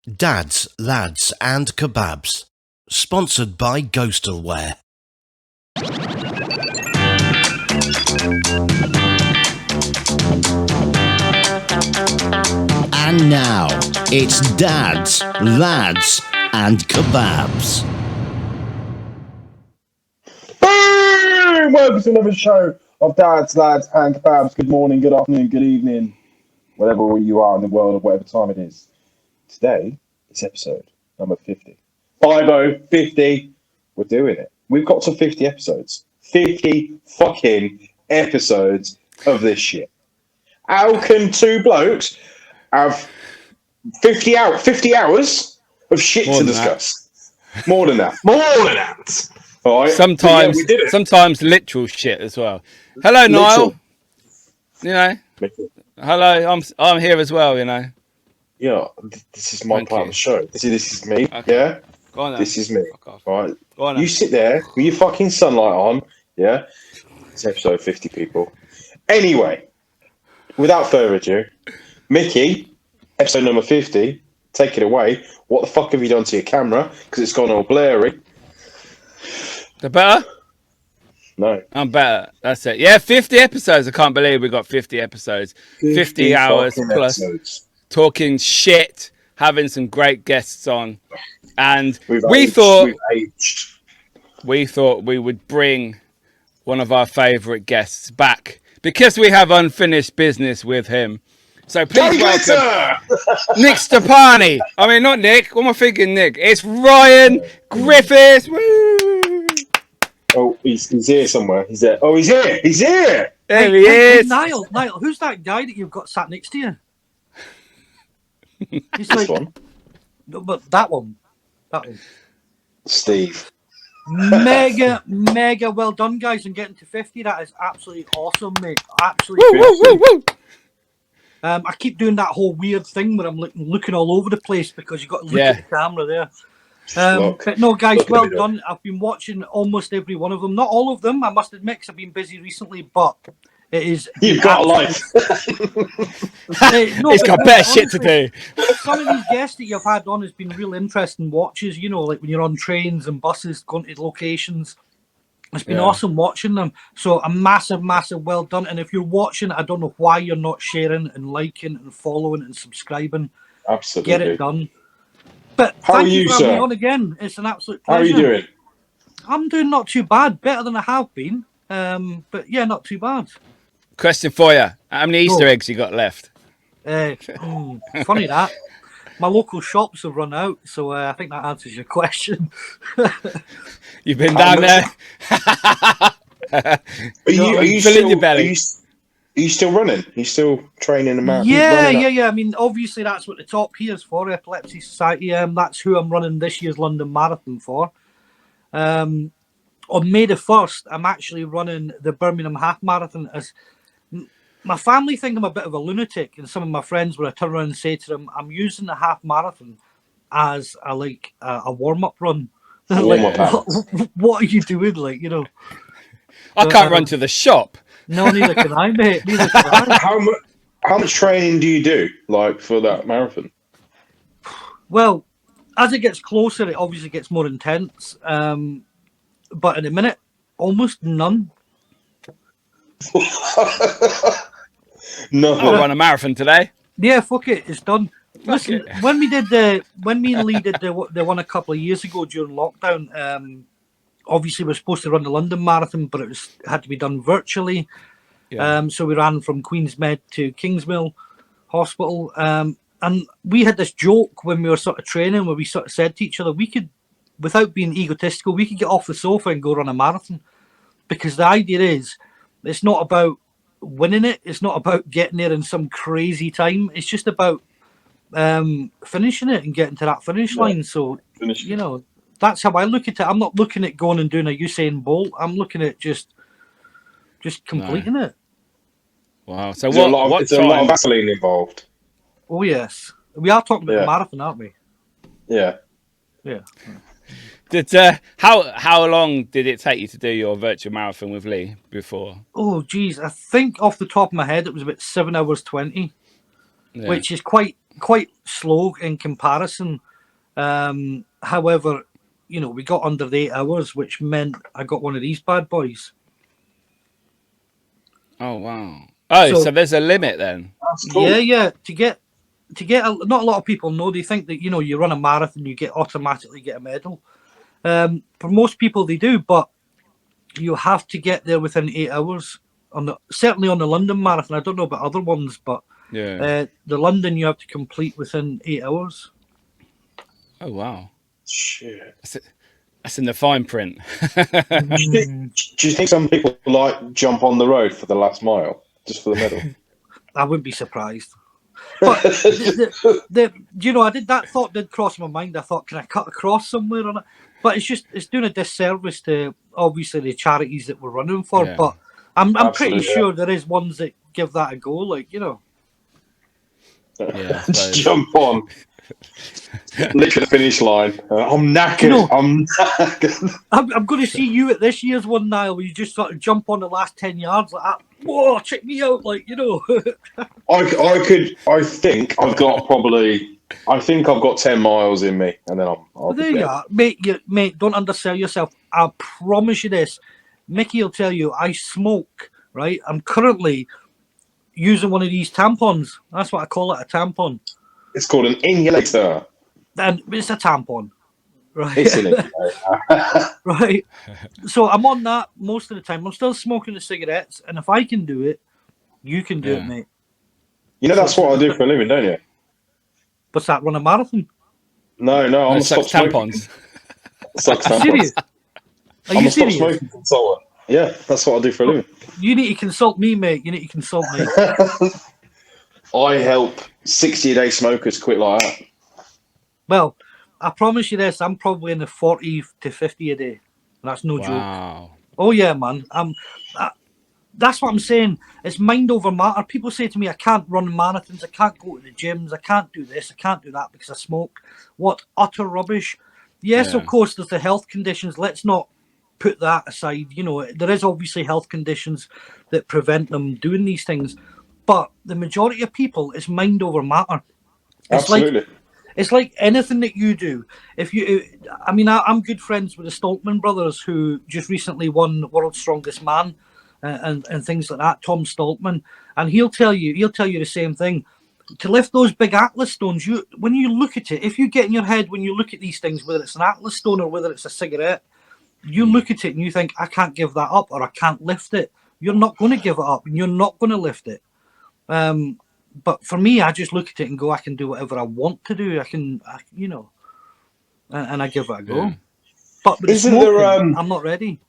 Dads, Lads and Kebabs. Sponsored by Ghostalware. And now, it's Dads, Lads and Kebabs. Boom! Welcome to another show of Dads, Lads and Kebabs. Good morning, good afternoon, good evening, wherever you are in the world or whatever time it is. Today, it's episode number 50. 50. We're doing it. We've got to 50 episodes. 50 fucking episodes of this shit. How can two blokes have 50 hours of shit to discuss? More than that. All right. Sometimes literal shit as well. Hello, Niall. You know. Hello, I'm here as well. You know. Yeah, this is my part of the show. This is me. Okay. Yeah. Go on then. This is me. All right. You sit there with your fucking sunlight on. Yeah. It's episode 50, people. Anyway, without further ado, Mickey, episode number 50. Take it away. What the fuck have you done to your camera? Because it's gone all blurry. The better? No. I'm better. That's it. Yeah, 50 episodes. I can't believe we got 50 episodes. 50 hours plus. Episodes. Talking shit, having some great guests on. And we thought we would bring one of our favourite guests back because we have unfinished business with him. So please welcome Nick Stepani. I mean, not Nick. What am I thinking, Nick? It's Ryan Griffiths. Woo! Oh, he's here somewhere. He's there. Oh, he's here. He's here. There he is. Niall, who's that guy that you've got sat next to you? He's this one. No, but that one. Steve. Mega well done, guys, and getting to 50. That is absolutely awesome, mate. Absolutely awesome. Woo. I keep doing that whole weird thing where I'm looking all over the place because you've got to look at the camera there. But no, guys, well done. I've been watching almost every one of them. Not all of them, I must admit, because I've been busy recently, but it is... You've got a life. He's got better shit to do. Some of these guests that you've had on has been real interesting watches, you know, like when you're on trains and buses going to locations. It's been awesome watching them. So a massive well done. And if you're watching, I don't know why you're not sharing and liking and following and subscribing. Absolutely. Get it done. But how thank are you, for having sir? me on again. It's an absolute pleasure. How are you doing? I'm doing not too bad. Better than I have been. But yeah, not too bad. Question for you. How many Easter eggs you got left? Funny that. My local shops have run out, so I think that answers your question. You've been down there? Are you filling your belly? Are you still running? Are you still training a marathon? Yeah. I mean, obviously, that's what the top here is for, Epilepsy Society. That's who I'm running this year's London Marathon for. On May the 1st, I'm actually running the Birmingham Half Marathon. As my family think I'm a bit of a lunatic, and some of my friends, when I turn around and say to them, I'm using the half marathon as a warm-up run. What are you doing? Like, you know, I can't run to the shop. No, neither can I, mate. Neither can I. How much training do you do, like, for that marathon? Well, as it gets closer, it obviously gets more intense. But in a minute, almost none. No, I'll run a marathon today. Yeah, fuck it, it's done. Listen, when me and Lee did the one a couple of years ago during lockdown, obviously we were supposed to run the London Marathon, but it had to be done virtually. Yeah. So we ran from Queensmead to Kingsmill Hospital, and we had this joke when we were sort of training, where we sort of said to each other, we could, without being egotistical, we could get off the sofa and go run a marathon, because the idea is, it's not about winning it. It's not about getting there in some crazy time. It's just about finishing it and getting to that finish line. So, you know, that's how I look at it. I'm not looking at going and doing a Usain Bolt. I'm looking at just completing it. Wow. So is there a lot of Vaseline involved? Oh, yes. We are talking about the marathon, aren't we? Yeah. Yeah. How long did it take you to do your virtual marathon with Lee before? Oh, geez. I think off the top of my head, it was about 7 hours 20, which is quite quite slow in comparison. However, you know, we got under the 8 hours, which meant I got one of these bad boys. Oh wow! Oh, So- so there's a limit then. That's cool. Yeah. To get not a lot of people know. They think that, you know, you run a marathon, you automatically get a medal. For most people, they do, but you have to get there within 8 hours. Certainly on the London Marathon. I don't know about other ones, but Yeah. the London you have to complete within 8 hours. Oh wow! Shit. That's in the fine print. Do you think some people like jump on the road for the last mile just for the medal? I wouldn't be surprised. But you know, that thought did cross my mind. I thought, can I cut across somewhere on it? But it's doing a disservice to obviously the charities that we're running for. Yeah. But I'm pretty Absolutely, yeah. sure there is ones that give that a go. Like, you know, Yeah, I Just suppose. jump on. Literally the finish line. I'm knackered. You know- I'm knackered. I'm going to see you at this year's one, Niall, where you just sort of jump on the last 10 yards like that. Whoa, check me out, like, you know. I think I've got 10 miles in me, and then I'll Well, be there you dead. are, mate. Don't undersell yourself. I promise you this. Mickey will tell you I smoke. Right, I'm currently using one of these tampons. That's what I call it, a tampon. It's called an inhalator. And it's a tampon, right? It's an inhalator. Right. So I'm on that most of the time. I'm still smoking the cigarettes, and if I can do it, you can do it, Yeah. mate. You know that's what I do for a living, don't you? What's that? Run a marathon? No, I'm No, a stop sucks smoking. tampons. Sucks Are you tampons. serious? Are I'm you a stop serious? smoking consultant. Yeah, that's what I do for a living. You need to consult me, mate. You need to consult me. I help 60-a-day smokers quit like that. Well, I promise you this. I'm probably in the 40 to 50 a day. And that's no joke. Wow. Oh yeah, man. That's what I'm saying. It's mind over matter. People say to me, I can't run marathons, I can't go to the gyms, I can't do this, I can't do that because I smoke. What utter rubbish. Yes, Yeah. of course, there's the health conditions. Let's not put that aside. You know, there is obviously health conditions that prevent them doing these things. But the majority of people, it's mind over matter. Absolutely. It's like anything that you do. I'm good friends with the Stoltman brothers, who just recently won World's Strongest Man, and things like that. Tom Stoltman, and he'll tell you the same thing. To lift those big Atlas stones, when you look at it, if you get in your head when you look at these things, whether it's an Atlas stone or whether it's a cigarette, you look at it and you think, I can't give that up, or I can't lift it. You're not going to give it up, and you're not going to lift it. But for me, I just look at it and go, I can do whatever I want to do. and I give it a go. Yeah. But with Isn't smoking, there, I'm not ready.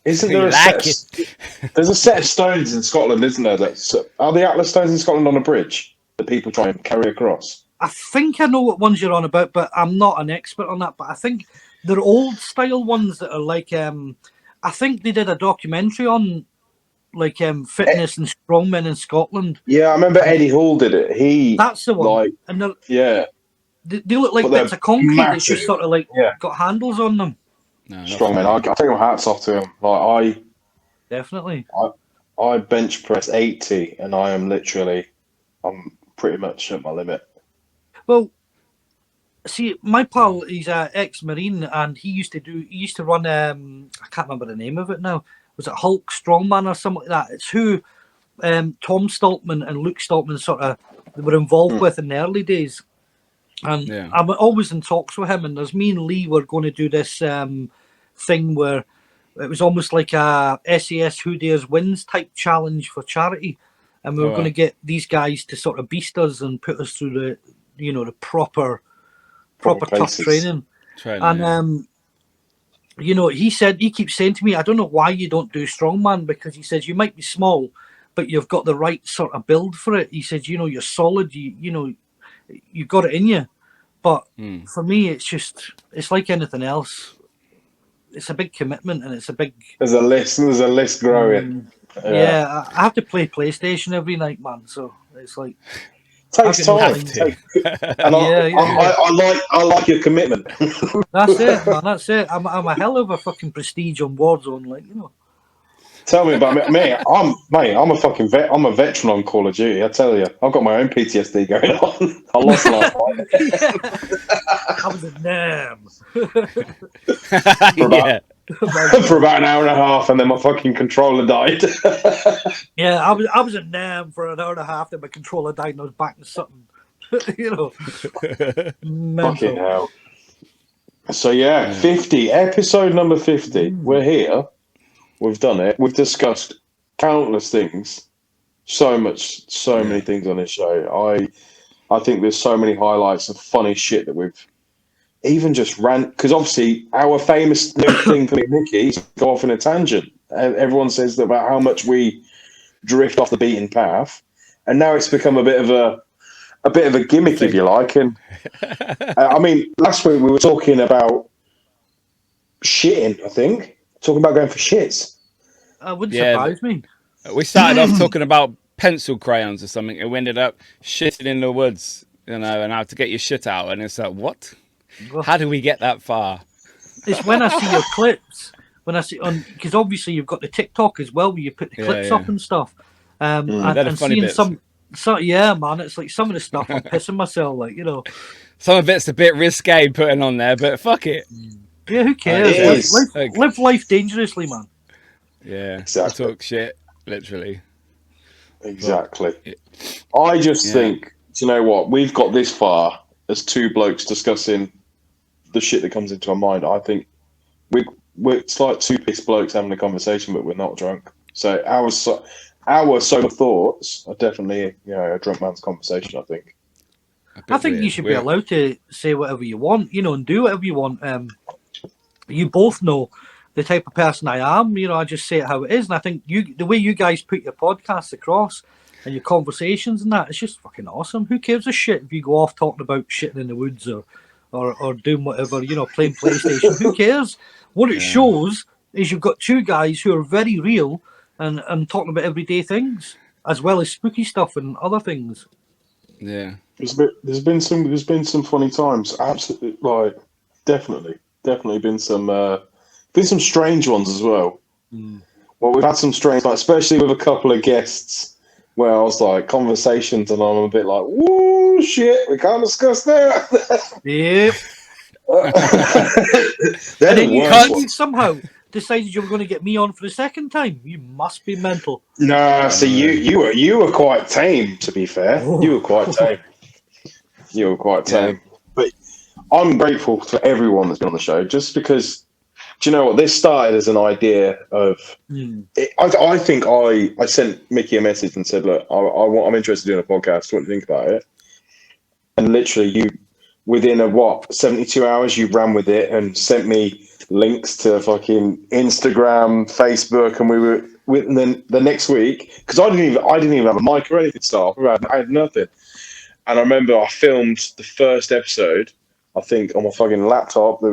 Isn't You there a like set there's a set of stones in Scotland, isn't there? Are the Atlas stones in Scotland on a bridge that people try and carry across? I think I know what ones you're on about, but I'm not an expert on that. But I think they're old style ones that are like, I think they did a documentary on like fitness and strongmen in Scotland. Yeah, I remember Eddie Hall did it. That's the one. like, And yeah, they look like But they're bits of concrete that's massive. just sort of like Yeah. got handles on them. No, not strong man. for I take my hats off to him. Like Definitely. I bench press 80, and I'm pretty much at my limit. Well, see, my pal, he's an ex-marine, and he used to run. I can't remember the name of it now. Was it Hulk Strongman or something like that? It's who Tom Stoltman and Luke Stoltman sort of were involved with in the early days. And Yeah. I'm always in talks with him. And there's me and Lee were going to do this thing where it was almost like a SAS Who Dares Wins type challenge for charity. And we were going to get these guys to sort of beast us and put us through the proper tough paces. training. And he keeps saying to me, I don't know why you don't do strongman, because he says you might be small, but you've got the right sort of build for it. He says, you're solid, you've got it in you. But for me, it's like anything else. It's a big commitment, and it's a big. There's a list growing. Yeah, I have to play PlayStation every night, man. So it's like Takes time. And I like your commitment. That's it, man. That's it. I'm a hell of a fucking prestige on Warzone, Tell me about me. I'm a fucking vet. I'm a veteran on Call of Duty. I tell you, I've got my own PTSD going on. I lost last night I was a nam. for about Yeah. for about an hour and a half, and then my fucking controller died. Yeah, I was a nam for an hour and a half. Then my controller died, and I was back to something. You know, Fucking mental. hell. So yeah, 50 episode number 50. We're here. We've done it. We've discussed countless things. So many things on this show. I think there's so many highlights of funny shit that we've even just ran. Because obviously, our famous new thing for me, Mickey, is to go off in a tangent. Everyone says about how much we drift off the beaten path, and now it's become a bit of a gimmick, if you like. And I mean, last week we were talking about shitting. I think talking about going for shits. Wouldn't surprise me. We started off talking about pencil crayons or something, and we ended up shitting in the woods, you know, and how to get your shit out. And it's like, what? How do we get that far? It's when I see your clips, when I see on, because obviously you've got the TikTok as well, where you put the clips up and stuff. And funny seeing bits. yeah, man, it's like some of the stuff I'm pissing myself, like, you know. Some of it's a bit risque putting on there, but fuck it. Yeah, who cares? Live life dangerously, man. Yeah, Exactly. I talk shit, literally. Exactly. I just think, do you know what? We've got this far as two blokes discussing the shit that comes into our mind. I think we're it's like two pissed blokes having a conversation, but we're not drunk. So our sober thoughts are definitely, you know, a drunk man's conversation, I think. I think you should be allowed to say whatever you want, you know, and do whatever you want. You both know the type of person I am. You know, I just say it how it is. And I think the way you guys put your podcasts across and your conversations and that, it's just fucking awesome. Who gives a shit if you go off talking about shitting in the woods or doing whatever, you know, playing PlayStation? Who cares? What it shows is you've got two guys who are very real and talking about everyday things as well as spooky stuff and other things. Yeah. There's been some funny times. Absolutely, like definitely been some strange ones as well. Well, we've had some strange, like especially with a couple of guests where I was like conversations, and I'm a bit like, "Whoa, shit, we can't discuss that." Yep. And then you somehow decided you were going to get me on for the second time. You must be mental. No, so you were quite tame, to be fair. Oh. You were quite tame. You were quite tame. But I'm grateful for everyone that's been on the show, just because, do you know what? This started as an idea of. I think I sent Mickey a message and said, "Look, I'm interested in doing a podcast. What do you think about it?" And literally, within 72 hours, you ran with it and sent me links to fucking Instagram, Facebook, and then the next week, because I didn't even have a mic or anything to start off. I had nothing. And I remember I filmed the first episode, I think, on my fucking laptop. My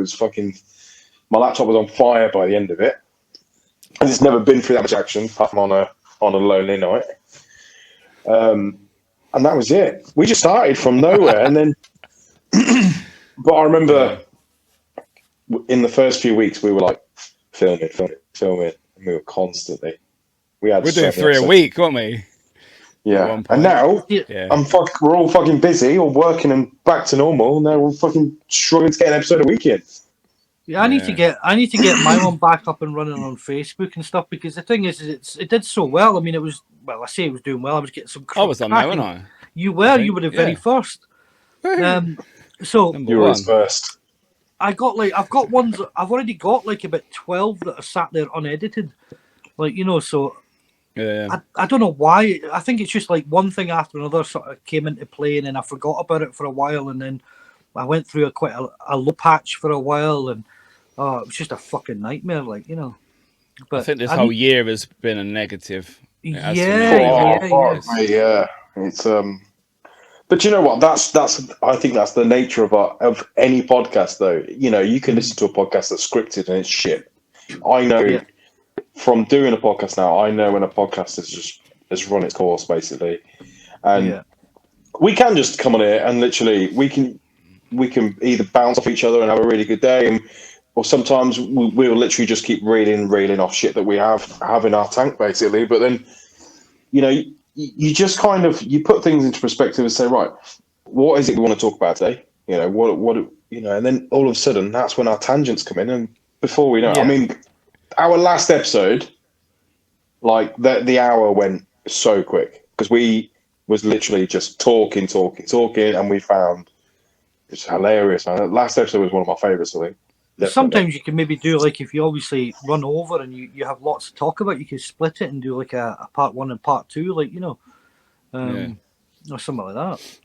laptop was on fire by the end of it. And it's never been through that much action, apart from on a lonely night. And that was it. We just started from nowhere. And then, but I remember in the first few weeks, we were like, filming. And we were constantly. We're doing 3 a week, weren't we? Yeah, and now we're all fucking busy, all working and back to normal. And now we're fucking struggling to get an episode a week in. Yeah, I need to get my one back up and running on Facebook and stuff, because the thing is it did so well. I mean, I say it was doing well. I was getting some. I was on there, wasn't I? You were the very first. So you were his first. I've got ones. I've already got like about 12 that are sat there unedited, like, you know. So. I don't know why. I think it's just like one thing after another sort of came into play, and then I forgot about it for a while, and then I went through quite a low patch for a while, and it was just a fucking nightmare, like, you know. But I think this whole year has been a negative. Yeah. It's but you know what? That's I think that's the nature of any podcast, though. You know, you can listen to a podcast that's scripted and it's shit. I know. Yeah. From doing a podcast now, I know when a podcast has run its course, basically, and we can just come on here and literally we can either bounce off each other and have a really good day, and or sometimes we'll literally just keep reeling off shit that we have in our tank, basically. But then, you know, you just kind of you put things into perspective and say, right, what is it we want to talk about today? You know, what you know, and then all of a sudden that's when our tangents come in, and before we know, I mean, our last episode, like the hour went so quick because we was literally just talking, and we found it's hilarious. Man. Last episode was one of my favorites, I think. Definitely. Sometimes you can maybe do like if you obviously run over and you have lots to talk about, you can split it and do like a part 1 and part 2, like or something like that.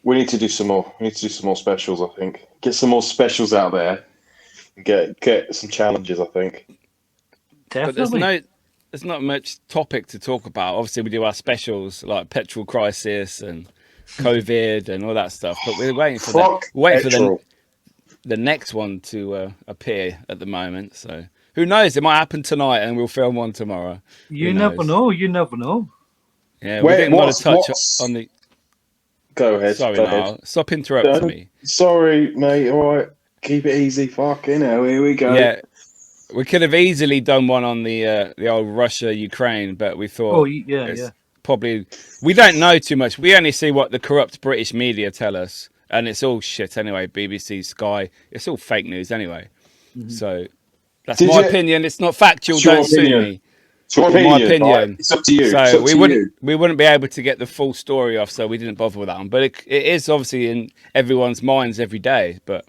We need to do some more. We need to do some more specials. I think get some more specials out there. And get some challenges. I think. Definitely. But there's not much topic to talk about. Obviously, we do our specials like petrol crisis and COVID and all that stuff. But we're waiting for that. Waiting for the next one to appear at the moment. So who knows? It might happen tonight, and we'll film one tomorrow. You never know. You never know. Yeah, we didn't want to touch on the. Go ahead. Sorry, Niall. Stop interrupting me. Sorry, mate. All right, keep it easy. Fucking hell, here we go. Yeah, we could have easily done one on the old Russia-Ukraine, but we thought, probably we don't know too much. We only see what the corrupt British media tell us, and it's all shit anyway. BBC, Sky, it's all fake news anyway. Mm-hmm. So that's my opinion. It's not factual. Don't sue me. It's my opinion. Right? It's up to you. So we wouldn't be able to get the full story off, so we didn't bother with that one. But it is obviously in everyone's minds every day. But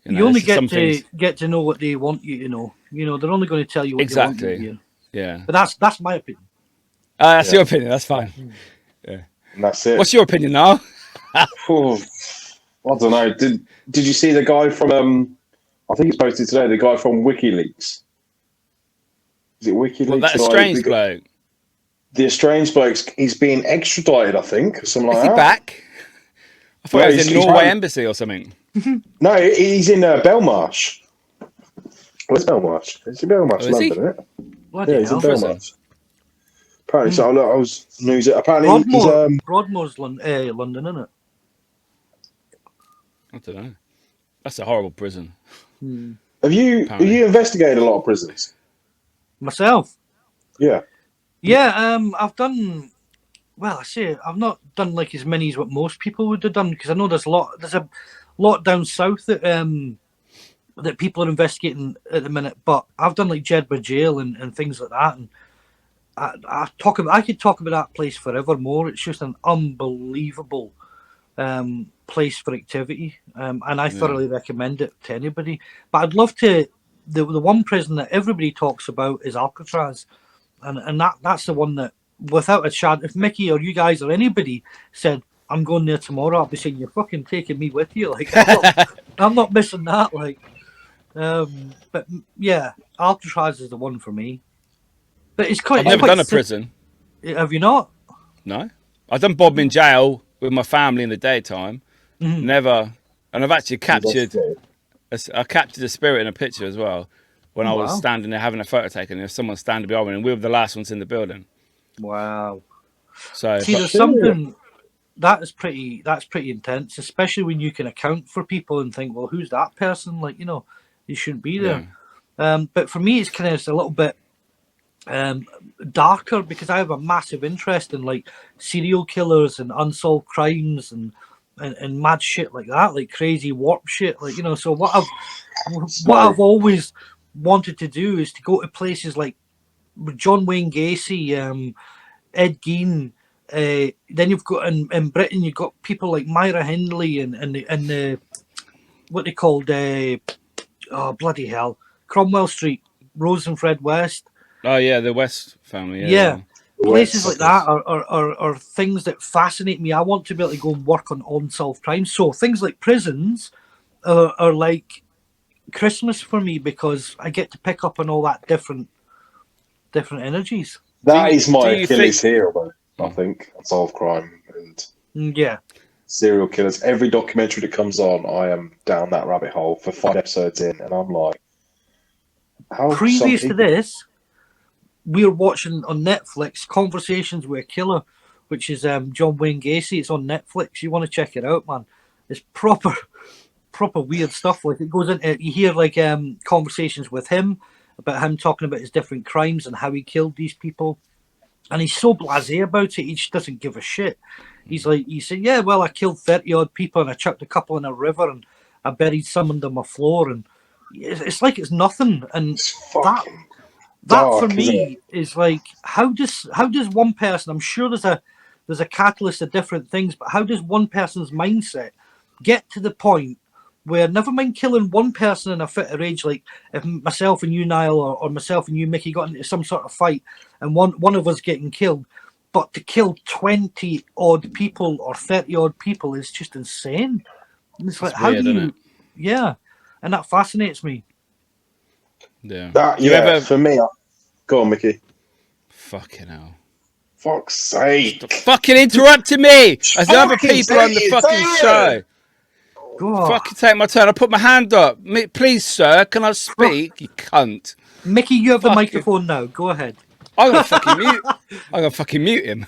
you only get to know what they want you to know. You know, they're only going to tell you what they want you to hear. Yeah. But that's my opinion. That's your opinion. That's fine. Yeah. And that's it. What's your opinion now? Oh, I don't know. Did you see the guy from? I think it's posted today. The guy from WikiLeaks. Is it WikiLeaks? Well, that estranged bloke. The estranged bloke. He's being extradited, I think, or something like that. Is he back? I thought he was in Norway embassy or something. No, he's in Belmarsh. Where's Belmarsh? It's in Belmarsh, London, isn't it? Yeah, he's in Belmarsh. Apparently, so I was news. Apparently, Broadmoor's London, isn't it? I don't know. That's a horrible prison. Have you investigated a lot of prisons? Myself? Yeah. Yeah, I've done. Well, I say I've not done like as many as what most people would have done because I know there's a lot down south that that people are investigating at the minute. But I've done like Jedburgh Jail and things like that, and I could talk about that place forevermore. It's just an unbelievable place for activity, and I thoroughly recommend it to anybody. But I'd love to. The one prison that everybody talks about is Alcatraz, and that's the one that, without a shadow, if Mickey or you guys or anybody said I'm going there tomorrow, I'll be saying you're fucking taking me with you. Like I'm not missing that. Like, but yeah, Alcatraz is the one for me. But it's quite. I've never done a prison. Have you not? No, I've done bombing jail with my family in the daytime. Mm-hmm. Never, and I've actually captured. I captured a spirit in a picture as well when I was standing there having a photo taken. There was someone standing behind me, and we were the last ones in the building. Wow. So see, there's something that's pretty intense, especially when you can account for people and think, well, who's that person? Like, you shouldn't be there. Yeah. But for me, it's kind of a little bit darker because I have a massive interest in like serial killers and unsolved crimes and mad shit like that, like crazy warp shit, like so what I've always wanted to do is to go to places like John Wayne Gacy, Ed Gein, then you've got in Britain you've got people like Myra Hindley and the what they called oh bloody hell, Cromwell Street, Rose and Fred West. Oh yeah, the West family. Yeah. Places like that are things that fascinate me. I want to be able to go and work on unsolved crimes. So things like prisons are like Christmas for me because I get to pick up on all that different energies. That is my Achilles heel, though. I think unsolved crime and serial killers. Every documentary that comes on, I am down that rabbit hole for 5 episodes in, and I'm like, how? Previous to this. We're watching on Netflix Conversations with a Killer, which is John Wayne Gacy. It's on Netflix. You want to check it out, man. It's proper proper weird stuff. Like it goes into, you hear like conversations with him about him talking about his different crimes and how he killed these people, and he's so blasé about it. He just doesn't give a shit. He said, yeah, well, I killed 30 odd people and I chucked a couple in a river and I buried some under my floor, and it's like it's nothing. And It's that fucking for dark, isn't me is like, how does one person? I'm sure there's a catalyst of different things, but how does one person's mindset get to the point where, never mind killing one person in a fit of rage, like if myself and you, Niall, or myself and you, Mickey, got into some sort of fight and one of us getting killed, but to kill 20 odd people or 30 odd people is just insane. And it's like, It's how weird, do you? isn't it? Yeah, and that fascinates me. Yeah. That, You yeah, ever for me. Go on, Mickey. fucking hell. Fuck's sake. Stop fucking interrupting me as the other Fucking people on the say it, fucking say show. it. Oh, Fucking take my turn. I put my hand up. Please, sir, can I speak? You cunt. Mickey, you have the Fucking- microphone now. Go ahead. I'm gonna fucking mute him.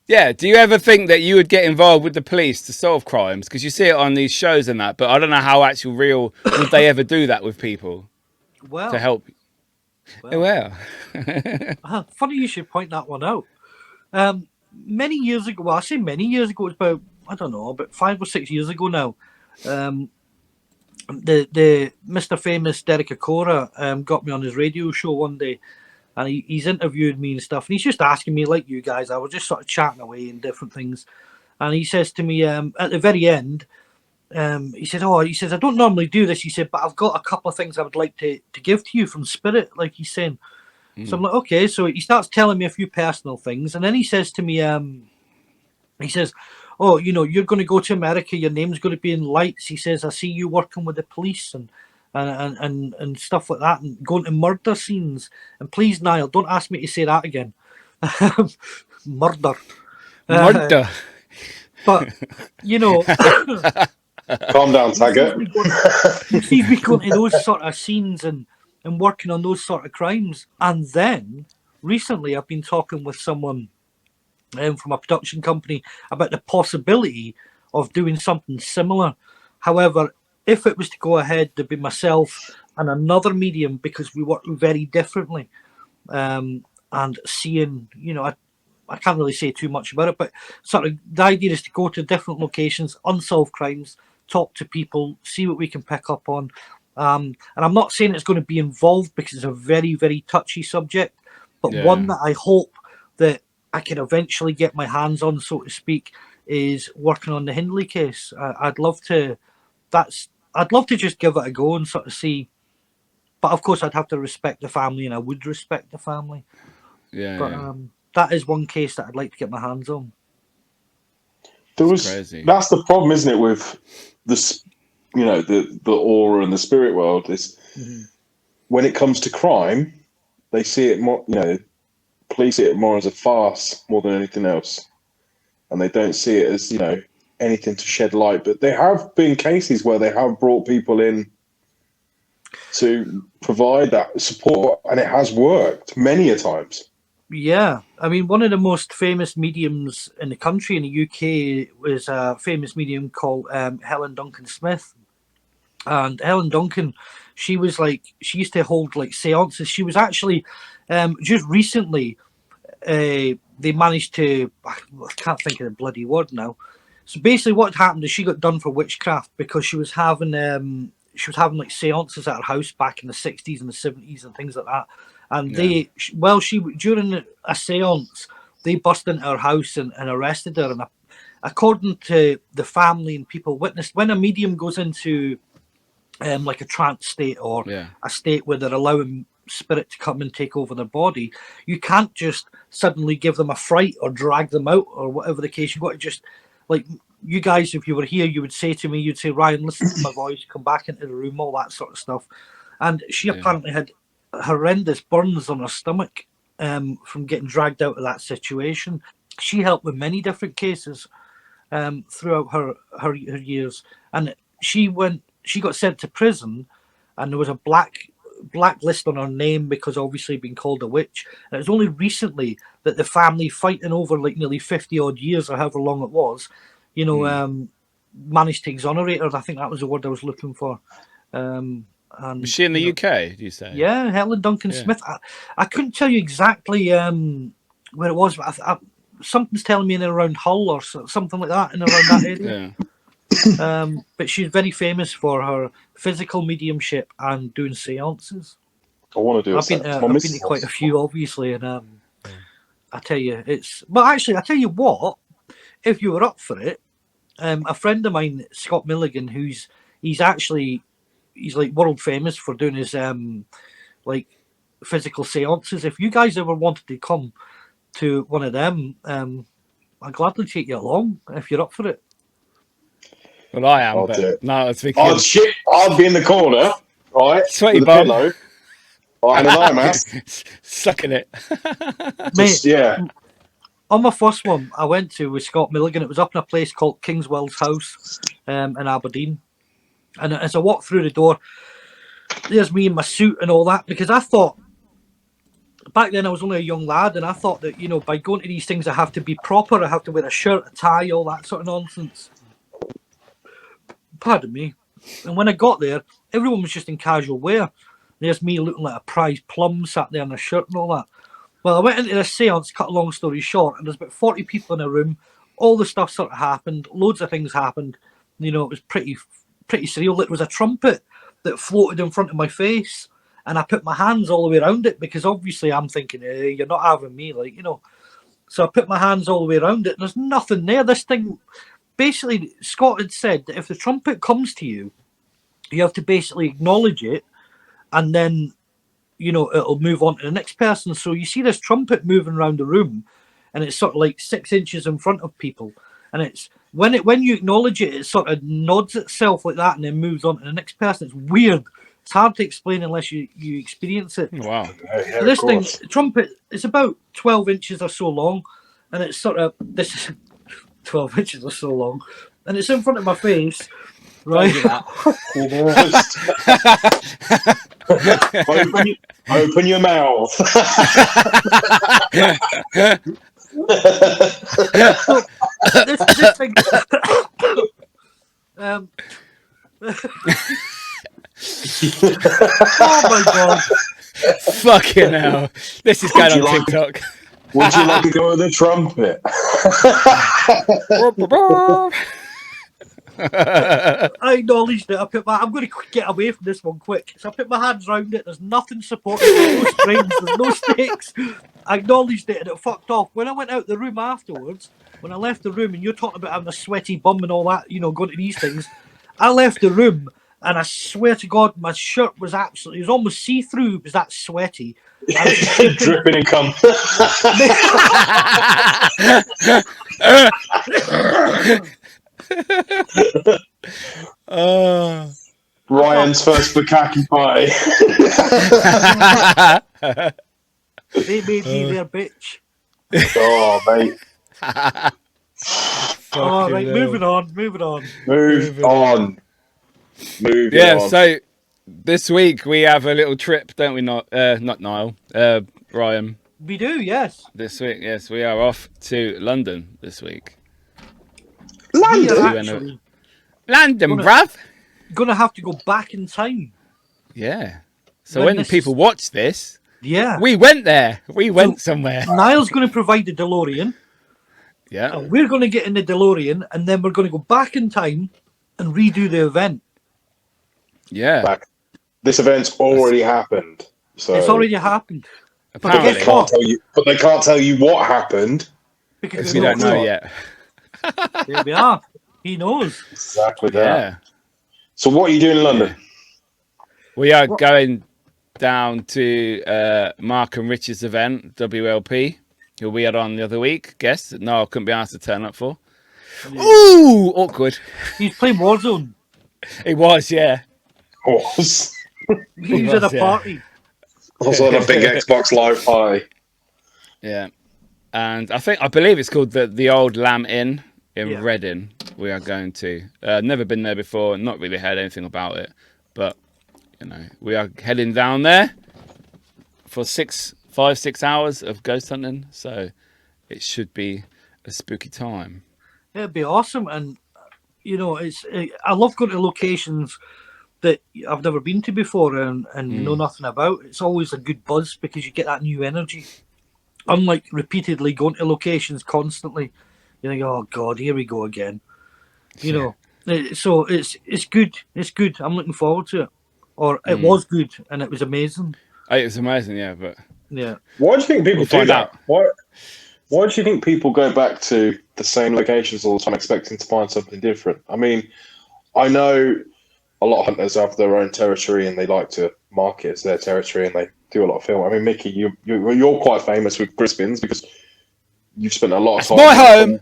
Yeah. Do you ever think that you would get involved with the police to solve crimes? Because you see it on these shows and that, but I don't know how actual real would they ever do that with people Well, to help. Well. funny you should point that one out. Many years ago, well, I say many years ago, it's about, I don't know, about 5 or 6 years ago now. The Mr. Famous Derek Acora got me on his radio show one day, and he's interviewed me and stuff, and he's just asking me, like you guys, I was just sort of chatting away and different things, and he says to me at the very end, he said, I don't normally do this, he said, but I've got a couple of things I would like to give to you from Spirit, like he's saying. So I'm like, okay. So he starts telling me a few personal things, and then he says to me, he says, oh, you're going to go to America, your name's going to be in lights. He says, I see you working with the police and stuff like that, and going to murder scenes. And please, Niall, don't ask me to say that again. Murder. Murder. But, Calm down, Taggart. you see me going to those sort of scenes and working on those sort of crimes. And then recently I've been talking with someone from a production company about the possibility of doing something similar. However, if it was to go ahead, there'd be myself and another medium, because we work very differently. And seeing, I can't really say too much about it, but sort of the idea is to go to different locations, unsolved crimes, talk to people, see what we can pick up on. And I'm not saying it's going to be involved, because it's a very, very touchy subject, but one that I hope that I can eventually get my hands on, so to speak, is working on the Hindley case. I'd love to just give it a go and sort of see. But of course, I'd have to respect the family, and I would respect the family. But that is one case that I'd like to get my hands on. Crazy. That's the problem, isn't it, with this, the aura and the spirit world is when it comes to crime, they see it more, police see it more as a farce more than anything else. And they don't see it as, anything to shed light. But there have been cases where they have brought people in to provide that support, and it has worked many a times. Yeah, I mean, one of the most famous mediums in the country, in the UK, was a famous medium called Helen Duncan Smith. And Helen Duncan, she used to hold like seances. She was actually just recently, they managed to, I can't think of the bloody word now. So basically, what happened is she got done for witchcraft because she was having like seances at her house back in the 60s and the 70s and things like that. And during a seance, they burst into her house and arrested her. And according to the family and people witnessed, when a medium goes into like a trance state or a state where they're allowing spirit to come and take over their body, you can't just suddenly give them a fright or drag them out or whatever the case. You've got to just, like, you guys, if you were here, you would say to me, you'd say, Ryan, listen to my voice, come back into the room, all that sort of stuff. And she apparently had horrendous burns on her stomach from getting dragged out of that situation. She helped with many different cases throughout her years, and she got sent to prison, and there was a blacklist on her name because obviously being called a witch. And it was only recently that the family, fighting over like nearly 50 odd years or however long it was, managed to exonerate her. I think that was the word I was looking for. And Was she in the UK? Do you say? yeah, Helen Duncan Yeah. Smith. I couldn't tell you exactly where it was, but something's telling me in and around Hull or something like that, in and around that area. Yeah. But she's very famous for her physical mediumship and doing seances. I want to do I've been to quite a few, obviously, and I tell you, it's. But actually, I tell you what, if you were up for it, a friend of mine, Scott Milligan, he's like world famous for doing his like physical seances. If you guys ever wanted to come to one of them, I'd gladly take you along if you're up for it. Well, I am, I'll but do it. no, it's because I'd be in the corner, right? Sweaty with a bum. pillow, and an eye mask. sucking it. Just, yeah. On my first one, I went to with Scott Milligan. It was up in a place called Kingswell's House in Aberdeen. And as I walked through the door, there's me in my suit and all that, because I thought, back then I was only a young lad, and I thought that, you know, by going to these things I have to be proper, I have to wear a shirt, a tie, all that sort of nonsense. Pardon me. And when I got there, everyone was just in casual wear. There's me looking like a prize plum sat there in a shirt and all that. Well, I went into this seance, cut a long story short, and there's about 40 people in a room. All the stuff sort of happened. Loads of things happened. You know, it was pretty surreal. There was a trumpet that floated in front of my face, and I put my hands all the way around it, because obviously I'm thinking, hey, you're not having me, like, you know. So I put my hands all the way around it, and there's nothing there. This thing, basically, Scott had said that if the trumpet comes to you, you have to basically acknowledge it, and then, you know, it'll move on to the next person. So you see this trumpet moving around the room, and it's sort of like 6 inches in front of people, and it's when you acknowledge it, it sort of nods itself like that and then moves on to the next person. It's weird. It's hard to explain unless you experience it. Wow. Yeah, So this thing, trumpet, it's about 12 inches or so long, and it's sort of, this is 12 inches or so long, and it's in front of my face, right? Open your mouth. this thing. Oh my god! Fucking hell. This is going on TikTok. Would you like to go with the trumpet? I acknowledged it. I'm going to get away from this one quick. So I put my hands around it. There's nothing supporting it. There's no strings. There's no stakes. I acknowledged it and it fucked off. When I went out the room afterwards, when I left the room, and you're talking about having a sweaty bum and all that, you know, going to these things, I left the room and I swear to God, my shirt was absolutely, it was almost see-through. It was that sweaty. Dripping in cum. Ryan's first bukkake party. They made me their bitch. Oh, mate. All right, moving on. Move on. So this week we have a little trip, don't we? Not Niall, Ryan. We do, yes. This week, yes, we are off to London this week. London? London, bruv. Gonna have to go back in time. Yeah. So when people watch this, yeah, we went there. We went somewhere. Niall's going to provide the DeLorean. Yeah. And we're going to get in the DeLorean, and then we're going to go back in time and redo the event. Yeah. This event's already happened. So it's already happened. Apparently. But they can't tell you what happened. Because we don't know yet. There we are. He knows. Exactly that. Yeah. So what are you doing in London? We are going down to Mark and Rich's event, WLP, who we had on the other week. Guest that Niall couldn't be asked to turn up for. Yeah. Ooh, awkward. He's playing Warzone. He was, yeah. He was at a party. I was on a big Xbox Live party. Yeah. And I believe it's called the Old Lamb Inn in Reading. We are going to. Never been there before, not really heard anything about it. But, you know, we are heading down there for 5-6 hours of ghost hunting. So it should be a spooky time. It'd be awesome. And you know, I love going to locations that I've never been to before and know nothing about. It's always a good buzz because you get that new energy. Unlike repeatedly going to locations constantly, you think, oh God, here we go again. You know, so it's good. It's good. I'm looking forward to it. Or it was good and it was amazing. It was amazing, yeah, but Yeah. Why do you think people We'll do find that? out. Why do you think people go back to the same locations all the time, expecting to find something different? I mean, I know a lot of hunters have their own territory and they like to market as their territory and they do a lot of film. I mean, Mickey, you're quite famous with Griffiths because you've spent a lot of That's time. my there home.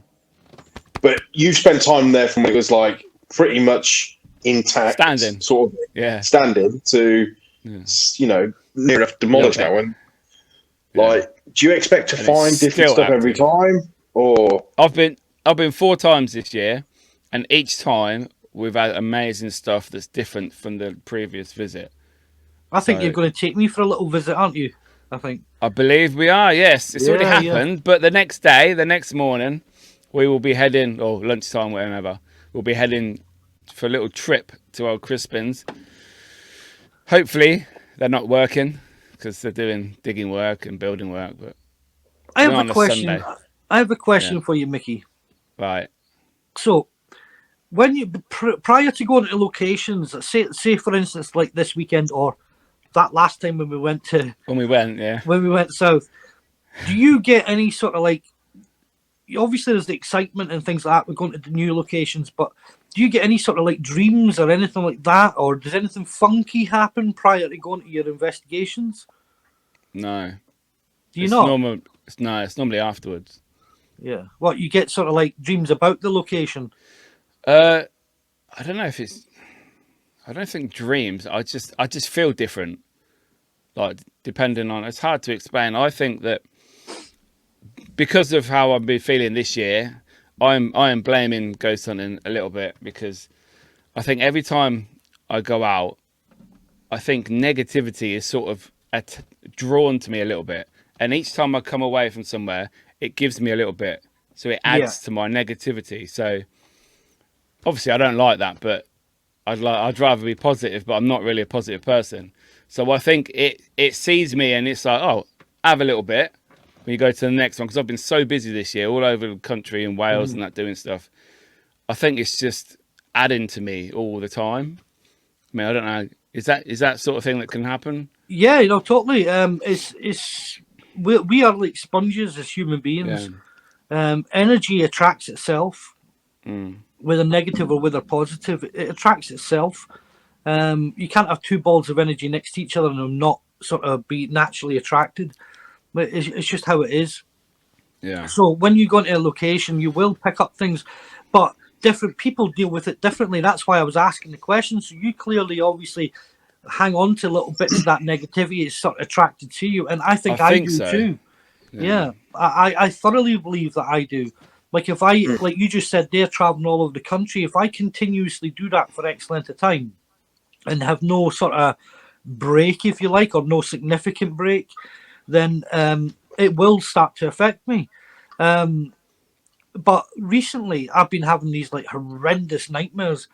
but you've spent time there from when it was like pretty much intact, Standing. sort of Yeah. standing to, you know, near enough demolished Little now. bit. And like, do you expect to And it's find different still stuff every active. time, or I've been 4 times this year, and each time we've had amazing stuff that's different from the previous visit. I think So- you're going to take me for a little visit, aren't you? I think. I believe we are, yes. It's already Yeah, yeah. happened, but the next morning, we will be heading, or lunchtime, whenever, we'll be heading for a little trip to our Crispins. Hopefully, they're not working, because they're doing digging work and building work, but I have We're a on a question. Sunday. I have a question Yeah. for you, Mickey. right. So, when you prior to going to locations, say for instance, like this weekend or that last time when we went south, do you get any sort of like? Obviously, there's the excitement and things like that. We're going to the new locations, but do you get any sort of like dreams or anything like that, or does anything funky happen prior to going to your investigations? No. Do you It's not? normal. It's normally afterwards. Yeah. What you get sort of like dreams about the location. I don't know if it's. I don't think dreams. I just feel different. Like depending on, it's hard to explain. I think that because of how I've been feeling this year, I am blaming ghost hunting a little bit because I think every time I go out, I think negativity is sort of drawn to me a little bit, and each time I come away from somewhere, it gives me a little bit, so it adds to my negativity. So obviously, I don't like that, but I'd rather be positive, but I'm not really a positive person. So I think it sees me and it's like, oh, have a little bit when you go to the next one, because I've been so busy this year all over the country in Wales and that doing stuff. I think it's just adding to me all the time. I mean, I don't know. Is that sort of thing that can happen? Yeah, totally. We are like sponges as human beings. Energy attracts itself, whether negative or whether positive. It attracts itself. You can't have 2 balls of energy next to each other and them not sort of be naturally attracted. But it's just how it is. Yeah. So when you go into a location, you will pick up things, but different people deal with it differently. That's why I was asking the question. So you clearly, obviously, hang on to little bits of that negativity is sort of attracted to you, and I think I do so. too. Yeah, I thoroughly believe that I do. Like if I, like you just said, they're traveling all over the country. If I continuously do that for X length of time and have no sort of break, if you like, or no significant break, then it will start to affect me. But recently, I've been having these like horrendous nightmares,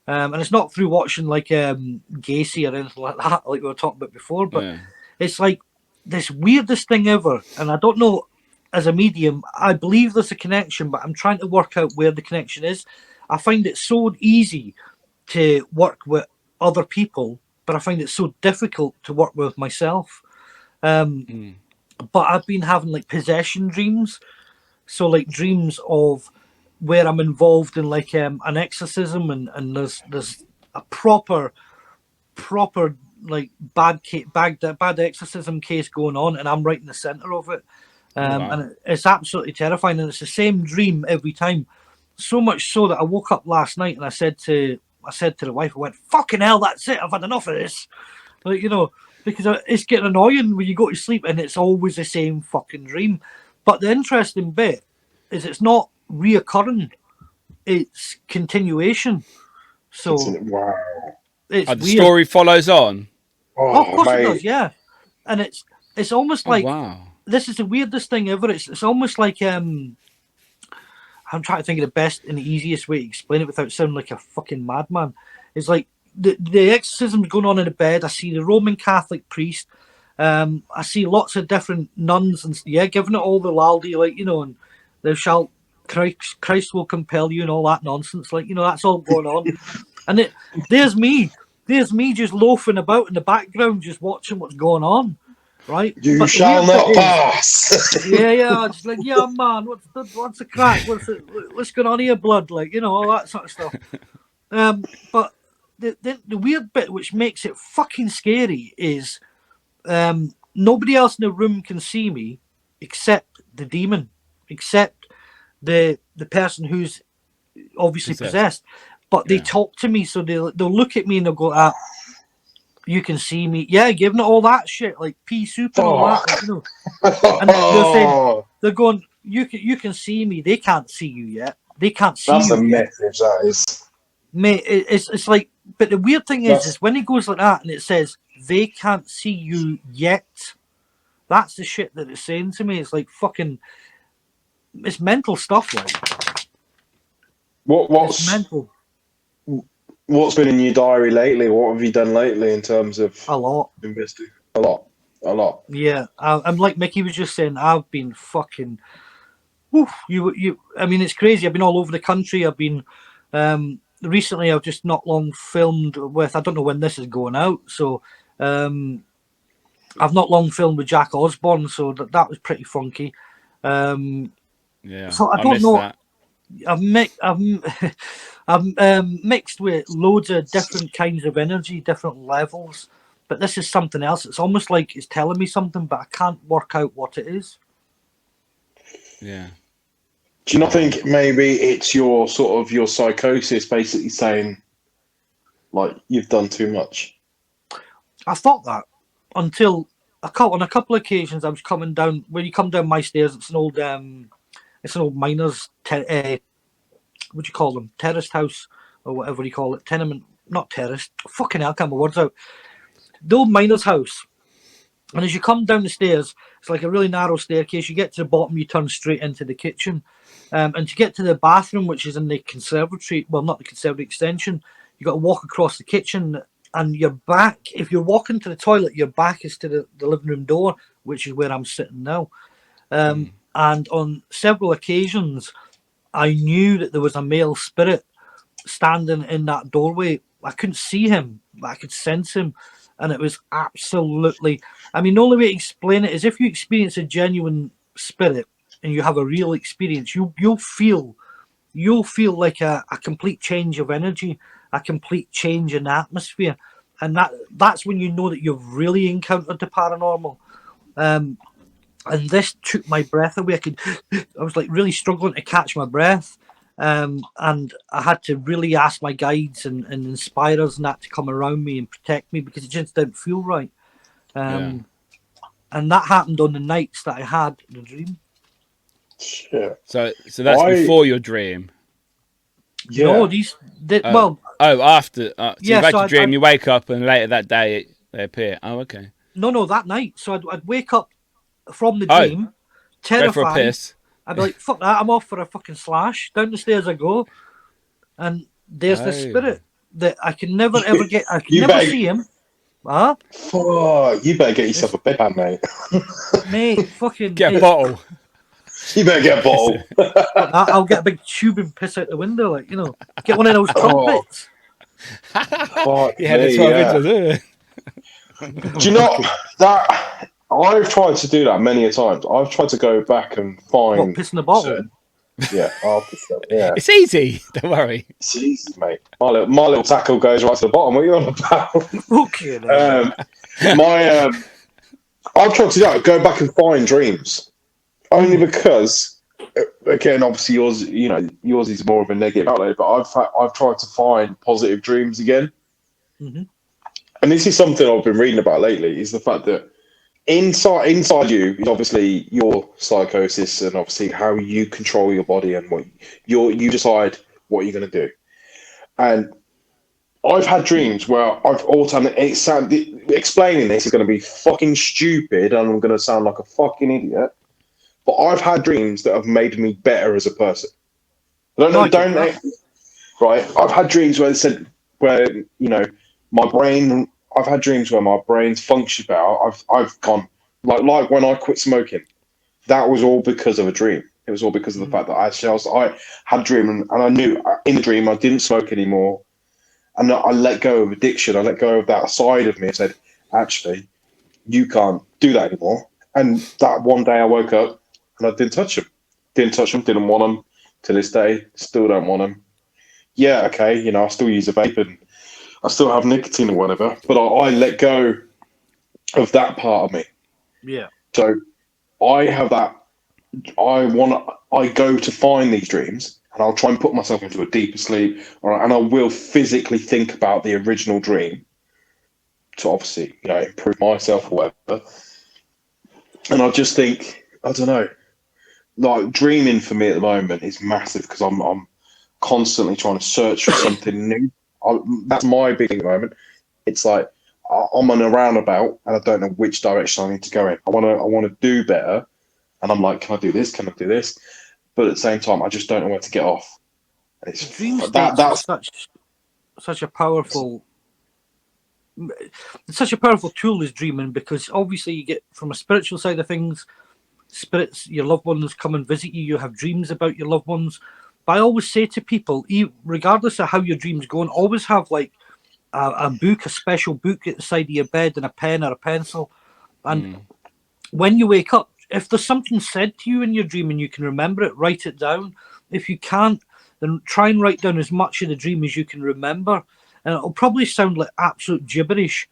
and it's not through watching like Gacy or anything like that, like we were talking about before. But it's like this weirdest thing ever, and I don't know. As a medium, I believe there's a connection, but I'm trying to work out where the connection is. I find it so easy to work with other people, but I find it so difficult to work with myself. But I've been having like possession dreams. So like dreams of where I'm involved in like an exorcism and there's a proper like bad exorcism case going on and I'm right in the center of it. And it's absolutely terrifying, and it's the same dream every time. So much so that I woke up last night and I said to the wife, I went, "Fucking hell, that's it. I've had enough of this." Like, because it's getting annoying when you go to sleep and it's always the same fucking dream. But the interesting bit is it's not reoccurring; it's continuation. So wow, it's the weird. story follows on. Oh, of course mate. it does, yeah. And it's almost like wow. this is the weirdest thing ever. It's almost like I'm trying to think of the best and the easiest way to explain it without sounding like a fucking madman. It's like the exorcism's going on in the bed. I see the Roman Catholic priest. I see lots of different nuns and giving it all the laldy, like, and thou shalt Christ will compel you and all that nonsense, like, that's all going on. And there's me just loafing about in the background, just watching what's going on, right? You shall not pass. Yeah, just like, yeah, man, what's the crack? What's going on here, blood? Like, all that sort of stuff. But the weird bit which makes it fucking scary is nobody else in the room can see me except the demon, except the person who's obviously possessed. But they talk to me, so they'll look at me and they'll go, you can see me. Yeah, giving it all that shit, like pea soup and all that. Like, and they're saying, they're going, you can see me. They can't see you yet. They can't see That's you a message, that is. Mate, it's like, but the weird thing is when it goes like that and it says, they can't see you yet, that's the shit that it's saying to me. It's like fucking, it's mental stuff, like. What's mental? What's been in your diary lately? What have you done lately in terms of a lot? Investing a lot. Yeah, I'm like Mickey was just saying. I've been fucking. You. I mean, it's crazy. I've been all over the country. I've been. Recently, I've just not long filmed with. I don't know when this is going out, so. I've not long filmed with Jack Osborne, so that was pretty funky. Yeah. So I don't know. That. I've mixed with loads of different kinds of energy, different levels, but this is something else. It's almost like it's telling me something, but I can't work out what it is. Yeah. Do you not think maybe it's your psychosis basically saying, like, you've done too much? I thought that until on a couple of occasions I was coming down. When you come down my stairs, it's an old miner's what do you call them? Terraced house or whatever you call it. Tenement, not terraced. Fucking hell, I can't get my words out. The old miner's house. And as you come down the stairs, it's like a really narrow staircase. You get to the bottom, you turn straight into the kitchen. And to get to the bathroom, which is in the conservatory, well, not the conservatory extension, you got to walk across the kitchen. And your back, if you're walking to the toilet, your back is to the living room door, which is where I'm sitting now. And on several occasions, I knew that there was a male spirit standing in that doorway. I couldn't see him, but I could sense him. And it was absolutely... I mean, the only way to explain it is if you experience a genuine spirit and you have a real experience, you'll feel like a complete change of energy, a complete change in atmosphere. And that's when you know that you've really encountered the paranormal. And this took my breath away. I was like really struggling to catch my breath. And I had to really ask my guides and inspirers and that to come around me and protect me because it just didn't feel right. And that happened on the nights that I had the dream. Shit. So that's before your dream. Yeah. No, after. So you've had your dream, you wake up, and later that day they appear. Oh, okay. No, that night. So I'd wake up from the dream, terrified. Go for a piss. I'd be like, fuck that, I'm off for a fucking slash. Down the stairs I go. And there's this spirit that I can never ever get. I can never see him. Huh? Fuck, you better get yourself a bedpan, mate. Mate, fucking... Get a bottle. You better get a bottle. I'll get a big tube and piss out the window, like, Get one of those trumpets. Fuck You had a 12 inches. Do you know that... I've tried to do that many a times. I've tried to go back and find... What, piss in the bottle? Yeah, I'll piss that. Yeah. It's easy. Don't worry. It's easy, mate. My little tackle goes right to the bottom. What are you on about? Okay. I've tried to do that, go back and find dreams. Only because, again, obviously yours is more of a negative outlet, but I've tried to find positive dreams again. Mm-hmm. And this is something I've been reading about lately, is the fact that inside you is obviously your psychosis and obviously how you control your body and what you decide what you're going to do. And I've had dreams where I've explaining this is going to be fucking stupid and I'm going to sound like a fucking idiot, but I've had dreams that have made me better as a person. Don't No, know, I get don't that. right. I've had dreams where they said where my brain. I've had dreams where my brain's functioned better. I've gone like when I quit smoking. That was all because of a dream. It was all because of the fact that I had a dream and I knew in the dream I didn't smoke anymore, and I let go of addiction. I let go of that side of me. I said, actually, you can't do that anymore. And that one day I woke up and I didn't touch them. Didn't touch them. Didn't want them. To this day, still don't want them. Yeah, okay. I still use a vape and I still have nicotine or whatever, but I let go of that part of me. Yeah. So I have that. I go to find these dreams and I'll try and put myself into a deeper sleep, and I will physically think about the original dream to obviously, improve myself or whatever. And I just think, I don't know, like dreaming for me at the moment is massive because I'm constantly trying to search for something new. That's my big thing at the moment. It's like I'm on a roundabout and I don't know which direction I need to go in. I want to do better, and I'm like, can I do this? Can I do this? But at the same time, I just don't know where to get off. And it's Dream that states that's are such a powerful tool is dreaming, because obviously you get from a spiritual side of things, spirits, your loved ones come and visit you. You have dreams about your loved ones. But I always say to people, regardless of how your dream's going, always have like a book, a special book at the side of your bed, and a pen or a pencil. And when you wake up, if there's something said to you in your dream and you can remember it, write it down. If you can't, then try and write down as much of the dream as you can remember. And it'll probably sound like absolute gibberish,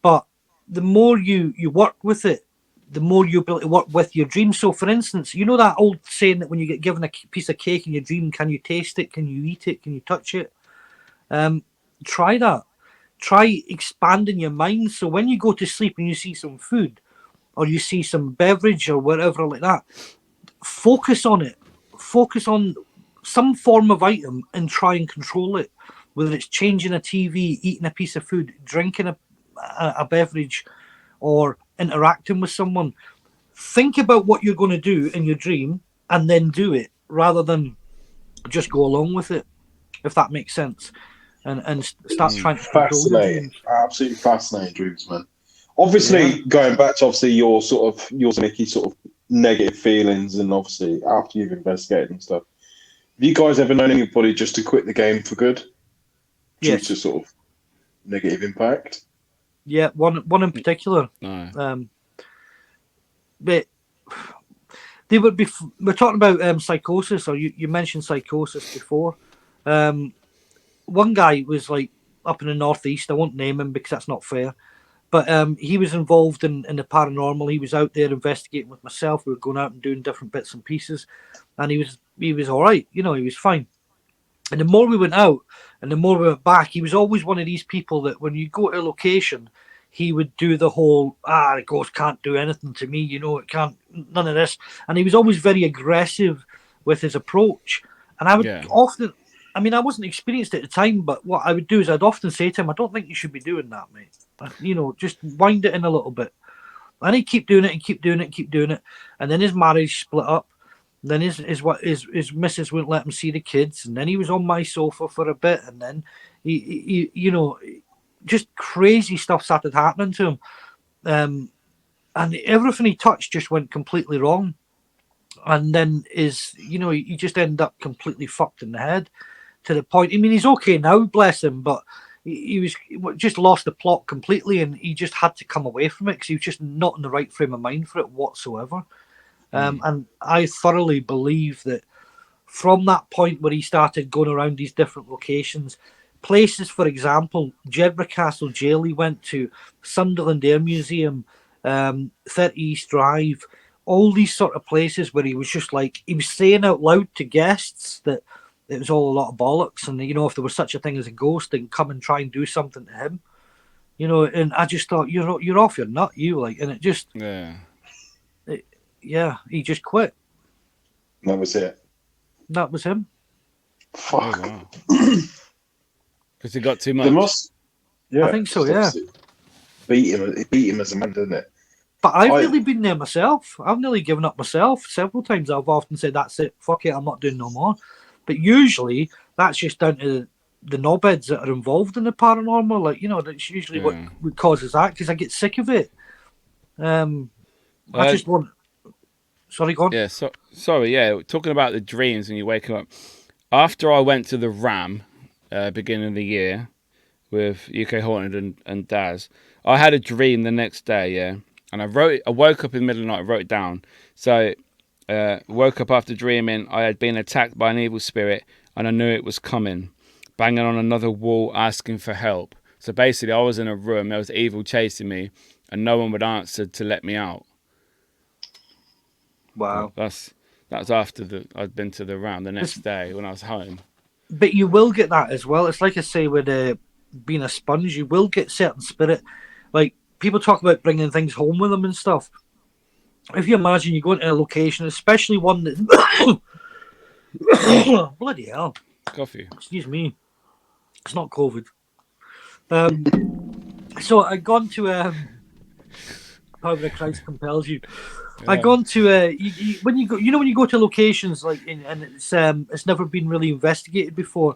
but the more you work with it, the more you'll be able to work with your dream. So, for instance, you know that old saying that when you get given a piece of cake in your dream, can you taste it? Can you eat it? Can you touch it? Try that. Try expanding your mind. So when you go to sleep and you see some food or you see some beverage or whatever like that, focus on it. Focus on some form of item and try and control it. Whether it's changing a TV, eating a piece of food, drinking a beverage, or interacting with someone. Think about what you're going to do in your dream and then do it, rather than just go along with it, if that makes sense. And start trying to control your fascinating. dreams. Absolutely fascinating dreams, man. Yeah. Obviously, going back to obviously yours and Mickey's sort of negative feelings, and obviously after you've investigated and stuff, have you guys ever known anybody just to quit the game for good due Yes. to sort of negative impact? Yeah. One in particular. No. But they would be. We're talking about psychosis, or you mentioned psychosis before. One guy was like up in the northeast. I won't name him because that's not fair. But he was involved in the paranormal. He was out there investigating with myself. We were going out and doing different bits and pieces, and he was all right. He was fine. And the more we went out and the more we went back, he was always one of these people that when you go to a location, he would do the whole, the ghost can't do anything to me, it can't, none of this. And he was always very aggressive with his approach. And I would often, I wasn't experienced at the time, but what I would do is I'd often say to him, I don't think you should be doing that, mate. Just wind it in a little bit. And he'd keep doing it and keep doing it and keep doing it. And then his marriage split up. Then his missus wouldn't let him see the kids, and then he was on my sofa for a bit, and then he just crazy stuff started happening to him, and everything he touched just went completely wrong, and then he just ended up completely fucked in the head to the point. He's okay now, bless him, but he was just lost the plot completely, and he just had to come away from it because he was just not in the right frame of mind for it whatsoever. And I thoroughly believe that from that point where he started going around these different locations, places, for example, Jedburgh Castle Jail he went to, Sunderland Air Museum, 30 East Drive, all these sort of places where he was just like, he was saying out loud to guests that it was all a lot of bollocks, and if there was such a thing as a ghost, then come and try and do something to him. And I just thought, you're off your nut, and it just... Yeah, he just quit. That was it. That was him. Fuck. Oh, wow. Because he got too much. They must. Yeah, I think so. Yeah. It beat him as a man, didn't it? But I've really been there myself. I've nearly given up myself several times. I've often said, "That's it. Fuck it. I'm not doing no more." But usually that's just down to the knobheads that are involved in the paranormal. Like, you know, that's usually what causes that, because I get sick of it. I just want. Sorry, go on. Yeah, sorry. Yeah, talking about the dreams when you wake up. After I went to the Ram, beginning of the year, with UK Haunted and Daz, I had a dream the next day. Yeah, and I woke up in the middle of the night. I wrote it down. So, woke up after dreaming. I had been attacked by an evil spirit, and I knew it was coming, banging on another wall, asking for help. So basically, I was in a room. There was evil chasing me, and no one would answer to let me out. Wow. That was after I'd been to the Ram the next day when I was home. But you will get that as well. It's like I say with being a sponge, you will get certain spirit. Like, people talk about bringing things home with them and stuff. If you imagine you go into a location, especially one that... Bloody hell. Coffee. Excuse me. It's not COVID. So I'd gone to... Power of Christ compels you. Yeah. I gone to when you go to locations like and it's never been really investigated before,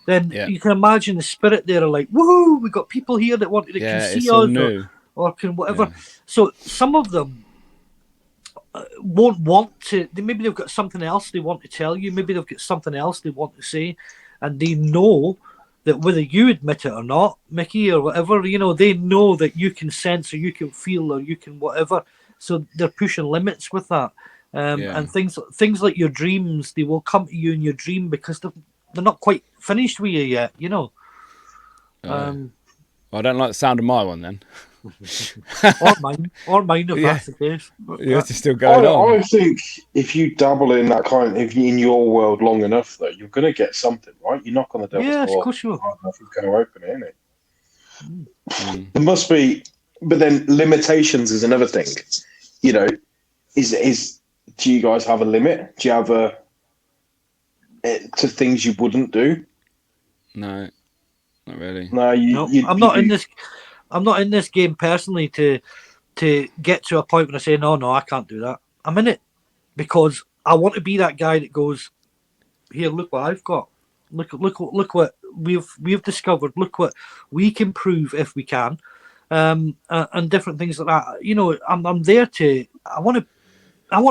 then you can imagine the spirit there are like, woohoo, we got people here that can see us or can whatever. Yeah. So some of them won't want to. Maybe they've got something else they want to tell you. Maybe they've got something else they want to say, and they know that whether you admit it or not, Mickey or whatever, you know, they know that you can sense or you can feel or you can whatever. So they're pushing limits with that, and things like your dreams, they will come to you in your dream because they're not quite finished with you yet, you know. Well, I don't like the sound of my one then. or mine if that's the case. Yours is still going on. I think if you dabble in that if you in your world long enough, though, you're going to get something, right? You're not going to devil's door. Yeah, of course you will. Nothing's going to open it, isn't it? There must be, but then limitations is another thing. You know, do you guys have a limit? Do you have to things you wouldn't do? No, not really. No, I'm not in this. I'm not in this game personally to get to a point where I say no, I can't do that. I'm in it because I want to be that guy that goes, here, look what I've got. Look what we've discovered. Look what we can prove if we can. And different things like that. You know, I'm there to. I want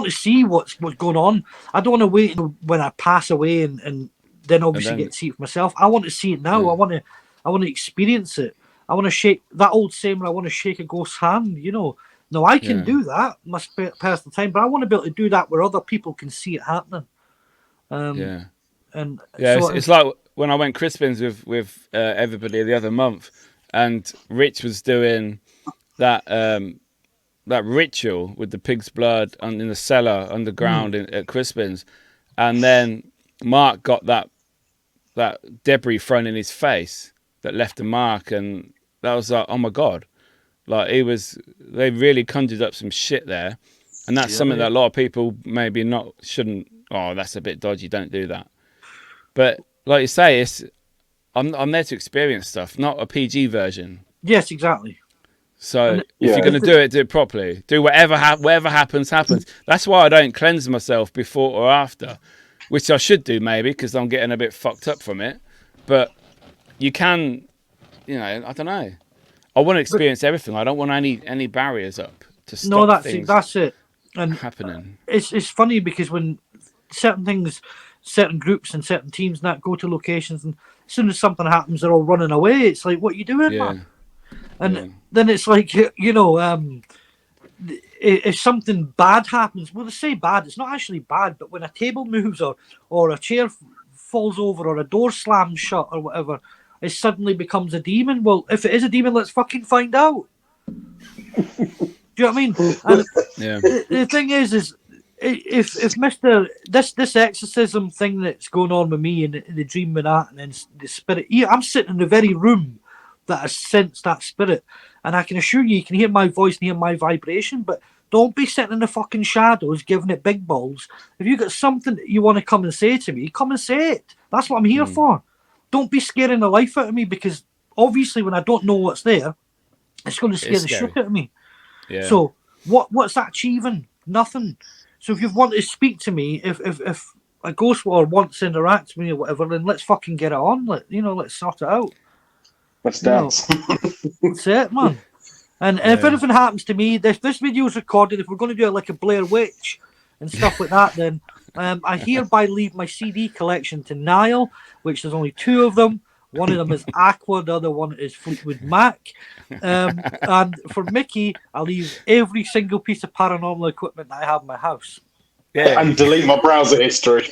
to see what's going on. I don't want to wait when I pass away and then obviously get to see it for myself. I want to see it now. Yeah. I want to experience it. I want to shake that old saying where I want to shake a ghost's hand. You know, no, I can do that. My personal time, but I want to be able to do that where other people can see it happening. And so it's like when I went Crispin's with everybody the other month. And Rich was doing that ritual with the pig's blood in the cellar underground at Crispin's, and then Mark got that debris thrown in his face that left a mark, and that was like, oh my god, like they really conjured up some shit there, and that's something that a lot of people maybe shouldn't. Oh, that's a bit dodgy. Don't do that. But like you say, I'm there to experience stuff, not a PG version. Yes, exactly. So if you're going to do it properly. Do whatever happens. That's why I don't cleanse myself before or after, which I should do maybe because I'm getting a bit fucked up from it. But you can, you know, I don't know. I want to experience everything. I don't want any barriers up to stop things. That's it. And happening. It's funny because when certain groups and certain teams that go to locations, and as soon as something happens, they're all running away. It's like, what are you doing, man? And then it's like, you know, if something bad happens, well, they say bad. It's not actually bad, but when a table moves or a chair falls over or a door slams shut or whatever, it suddenly becomes a demon. Well, if it is a demon, let's fucking find out. Do you know what I mean? And the thing is if Mr. this exorcism thing that's going on with me and the dream with that and then the spirit, I'm sitting in the very room that has sensed that spirit, and I can assure you can hear my voice and hear my vibration, but don't be sitting in the fucking shadows giving it big balls. If you got something that you want to come and say to me, come and say it. That's what I'm here for. Don't be scaring the life out of me, because obviously when I don't know what's there, it's going to scare the shit out of me. Yeah. So what's that achieving? Nothing. So if you want to speak to me, if a ghost or wants to interact with me or whatever, then let's fucking get it on. Let's sort it out. Let's You know, dance. that's it, man. And if anything happens to me, this video is recorded. If we're going to do it like a Blair Witch and stuff like that, then I hereby leave my CD collection to Niall, which there's only 2 of them. One of them is Aqua, the other one is Fleetwood Mac. And for Mickey, I leave every single piece of paranormal equipment that I have in my house. Yeah. And delete my browser history.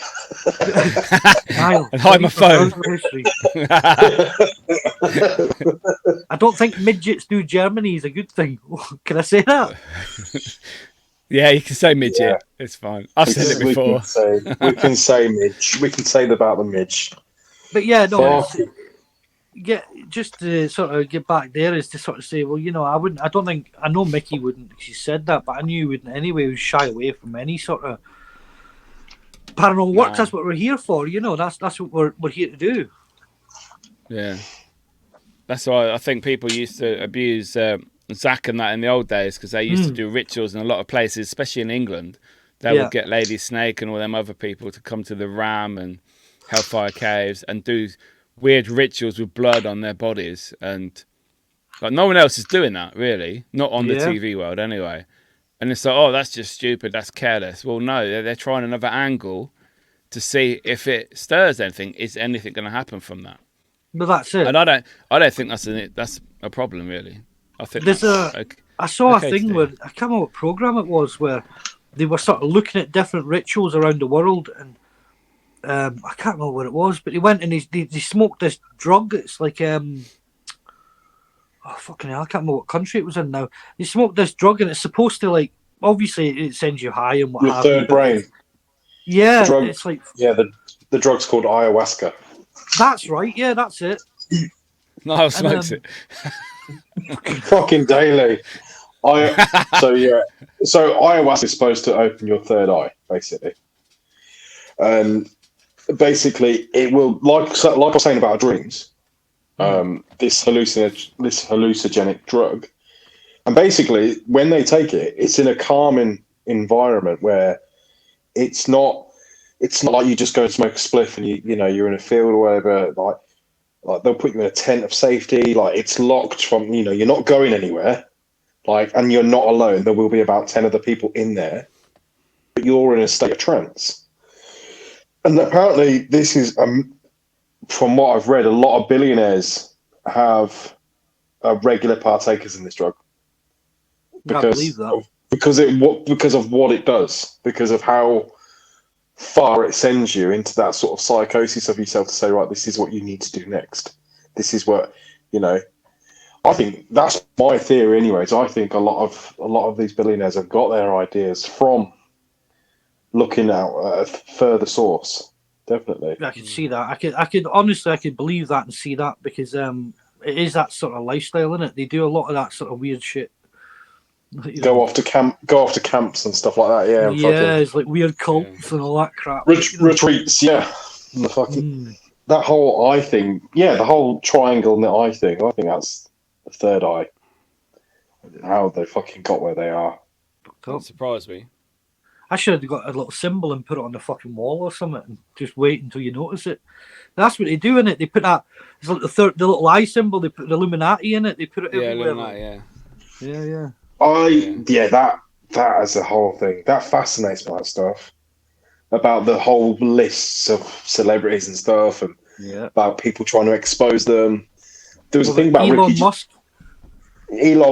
Niall, And hide my phone. I don't think midgets do Germany is a good thing. Can I say that? Yeah, you can say midget. Yeah. It's fine. I've said it before. We can say midge. We can say about the midge. But yeah, no. Fuck. Just to sort of get back there is to sort of say, well, I know Mickey wouldn't, because he said that, but I knew he wouldn't anyway. He would shy away from any sort of paranormal work. That's what we're here for, that's what we're here to do. Yeah. That's why I think people used to abuse Zach and that in the old days, because they used to do rituals in a lot of places, especially in England. They would get Lady Snake and all them other people to come to the Ram and Hellfire Caves and do weird rituals with blood on their bodies, and like no one else is doing that, really, not on the TV world anyway. And it's like, oh, that's just stupid, that's careless. Well, no, they're trying another angle to see if it stirs anything. Is anything going to happen from that? But that's it. And I don't think that's a problem, really. I think I saw a thing where I can't remember what program it was, where they were sort of looking at different rituals around the world, and I can't remember what it was, but they went and they smoked this drug. It's like fucking hell, I can't remember what country it was in now. They smoked this drug, and it's supposed to, like, obviously it sends you high and what have you. Your third brain. Yeah, drug, it's like the drug's called ayahuasca. That's right. Yeah, that's it. Niall smokes it. Fucking daily. So ayahuasca is supposed to open your third eye, basically. And basically, it will, like I was saying about dreams, this hallucinogenic drug, and basically when they take it, it's in a calming environment where it's not like you just go and smoke a spliff and you're in a field or whatever. Like they'll put you in a tent of safety. Like it's locked from, you're not going anywhere. Like, and you're not alone. There will be about 10 other people in there, but you're in a state of trance. And apparently this is, from what I've read, a lot of billionaires are regular partakers in this drug. I believe that. Because of what it does, because of how far it sends you into that sort of psychosis of yourself to say, right, this is what you need to do next. This is what, I think that's my theory anyways. I think a lot of these billionaires have got their ideas from looking at a further source. Definitely. I can see that. I could honestly, I could believe that and see that, because it is that sort of lifestyle, isn't it? They do a lot of that sort of weird shit. Go off to camps and stuff like that. Yeah, it's like weird cults and all that crap. Retreats, yeah. And the fucking that whole eye thing, the whole triangle in the eye thing. I think that's the third eye. How they fucking got where they are. Don't surprise me. I should have got a little symbol and put it on the fucking wall or something, and just wait until you notice it. That's what they do in it. They put that. It's like the little eye symbol. They put the Illuminati in it. They put it everywhere. Illuminati, yeah. That as a whole thing, that fascinates me, that stuff. About the whole lists of celebrities and stuff, and about people trying to expose them. There was a thing about Elon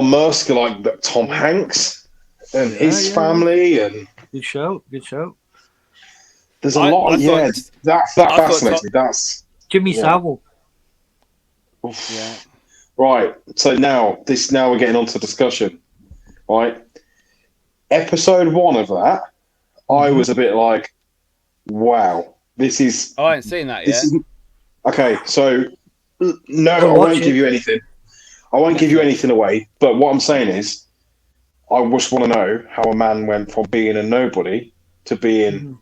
Musk, like Tom Hanks and his family, and good shout. There's a lot. That fascinates me. That's Jimmy Savile. Yeah. Right. So now we're getting on to discussion. Right. Episode 1 of that, I was a bit like, wow, this is. I haven't seen that yet. Okay, so no, I won't give you anything. I won't give you anything away. But what I'm saying is, I just want to know how a man went from being a nobody to being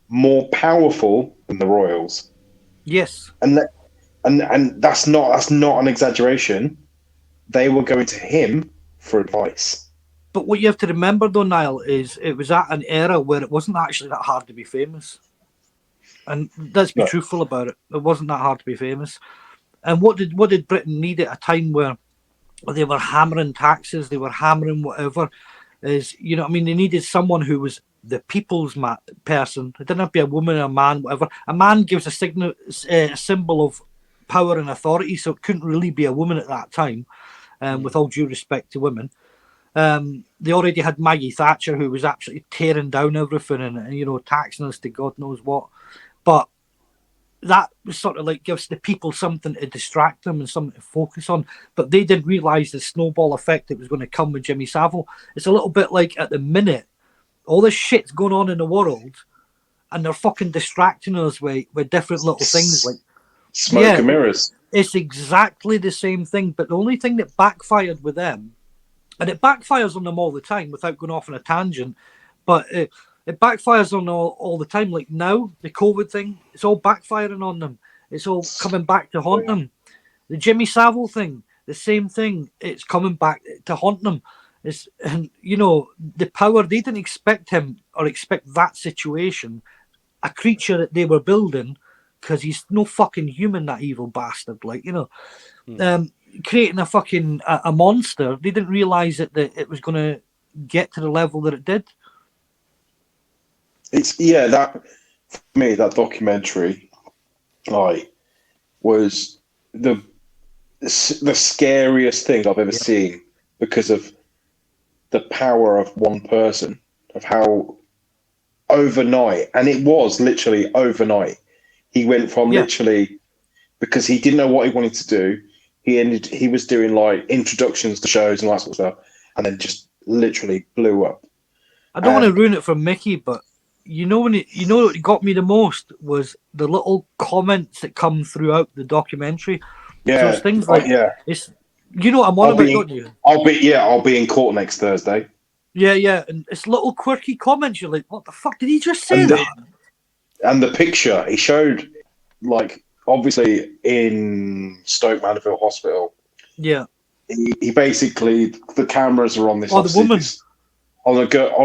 more powerful than the royals. Yes. And that's not an exaggeration. They were going to him for advice. But what you have to remember, though, Niall, is it was at an era where it wasn't actually that hard to be famous. And let's be truthful about it. It wasn't that hard to be famous. And what did Britain need at a time where they were hammering taxes, they were hammering whatever? Is, you know, I mean, they needed someone who was the people's person. It didn't have to be a woman, a man, whatever. A man gives a symbol of power and authority, so it couldn't really be a woman at that time. With all due respect to women, they already had Maggie Thatcher, who was absolutely tearing down everything and you know, taxing us to God knows what. But that was sort of like gives the people something to distract them and something to focus on. But they didn't realise the snowball effect that was going to come with Jimmy Savile. It's a little bit like at the minute, all this shit's going on in the world, and they're fucking distracting us with different little things like smoke and mirrors. It's exactly the same thing, but the only thing that backfired with them, and it backfires on them all the time without going off on a tangent, but it backfires on all the time. Like now, the COVID thing, it's all backfiring on them. It's all coming back to haunt them. The Jimmy Savile thing, the same thing. It's coming back to haunt them. And you know, the power, they didn't expect him or expect that situation, a creature that they were building, because he's no fucking human, that evil bastard. Like, you know, creating a fucking a monster. They didn't realize that it was going to get to the level that it did. It's that for me, that documentary, like, was the scariest thing I've ever seen, because of the power of one person, of how overnight, and it was literally overnight, he went from literally, because he didn't know what he wanted to do, he was doing like introductions to shows and all that sort of stuff, and then just literally blew up. I don't want to ruin it for Mickey, but you know what got me the most was the little comments that come throughout the documentary. Yeah, so it's things like it's, you know what I'm on about, don't you? I'll be in court next Thursday. Yeah, and it's little quirky comments. You're like, what the fuck did he just say? And the picture he showed, like, obviously in Stoke Mandeville Hospital. Yeah. He basically, the cameras are on this. Oh, the woman. On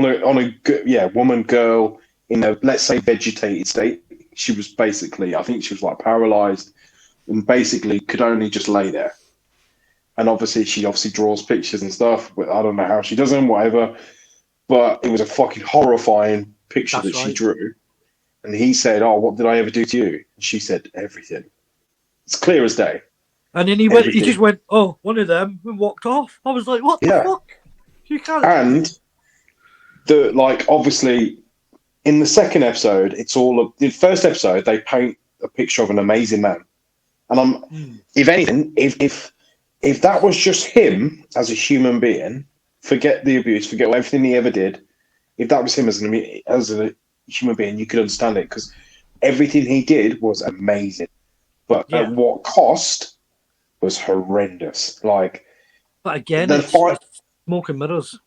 a woman, girl in a, let's say, vegetated state. She was basically, I think she was like paralyzed, and basically could only just lay there. And obviously, she draws pictures and stuff, but I don't know how she does them, whatever. But it was a fucking horrifying picture she drew. And he said, "Oh, what did I ever do to you?" And she said, "Everything." It's clear as day. And then he just went, "Oh, one of them," and walked off. I was like, "What the fuck? You can't." And obviously, in the second episode, the first episode, they paint a picture of an amazing man. And if anything, if that was just him as a human being, forget the abuse, forget everything he ever did. If that was him as a human being, you could understand it, because everything he did was amazing. But at what cost was horrendous. Like, but again, it's smoke and mirrors.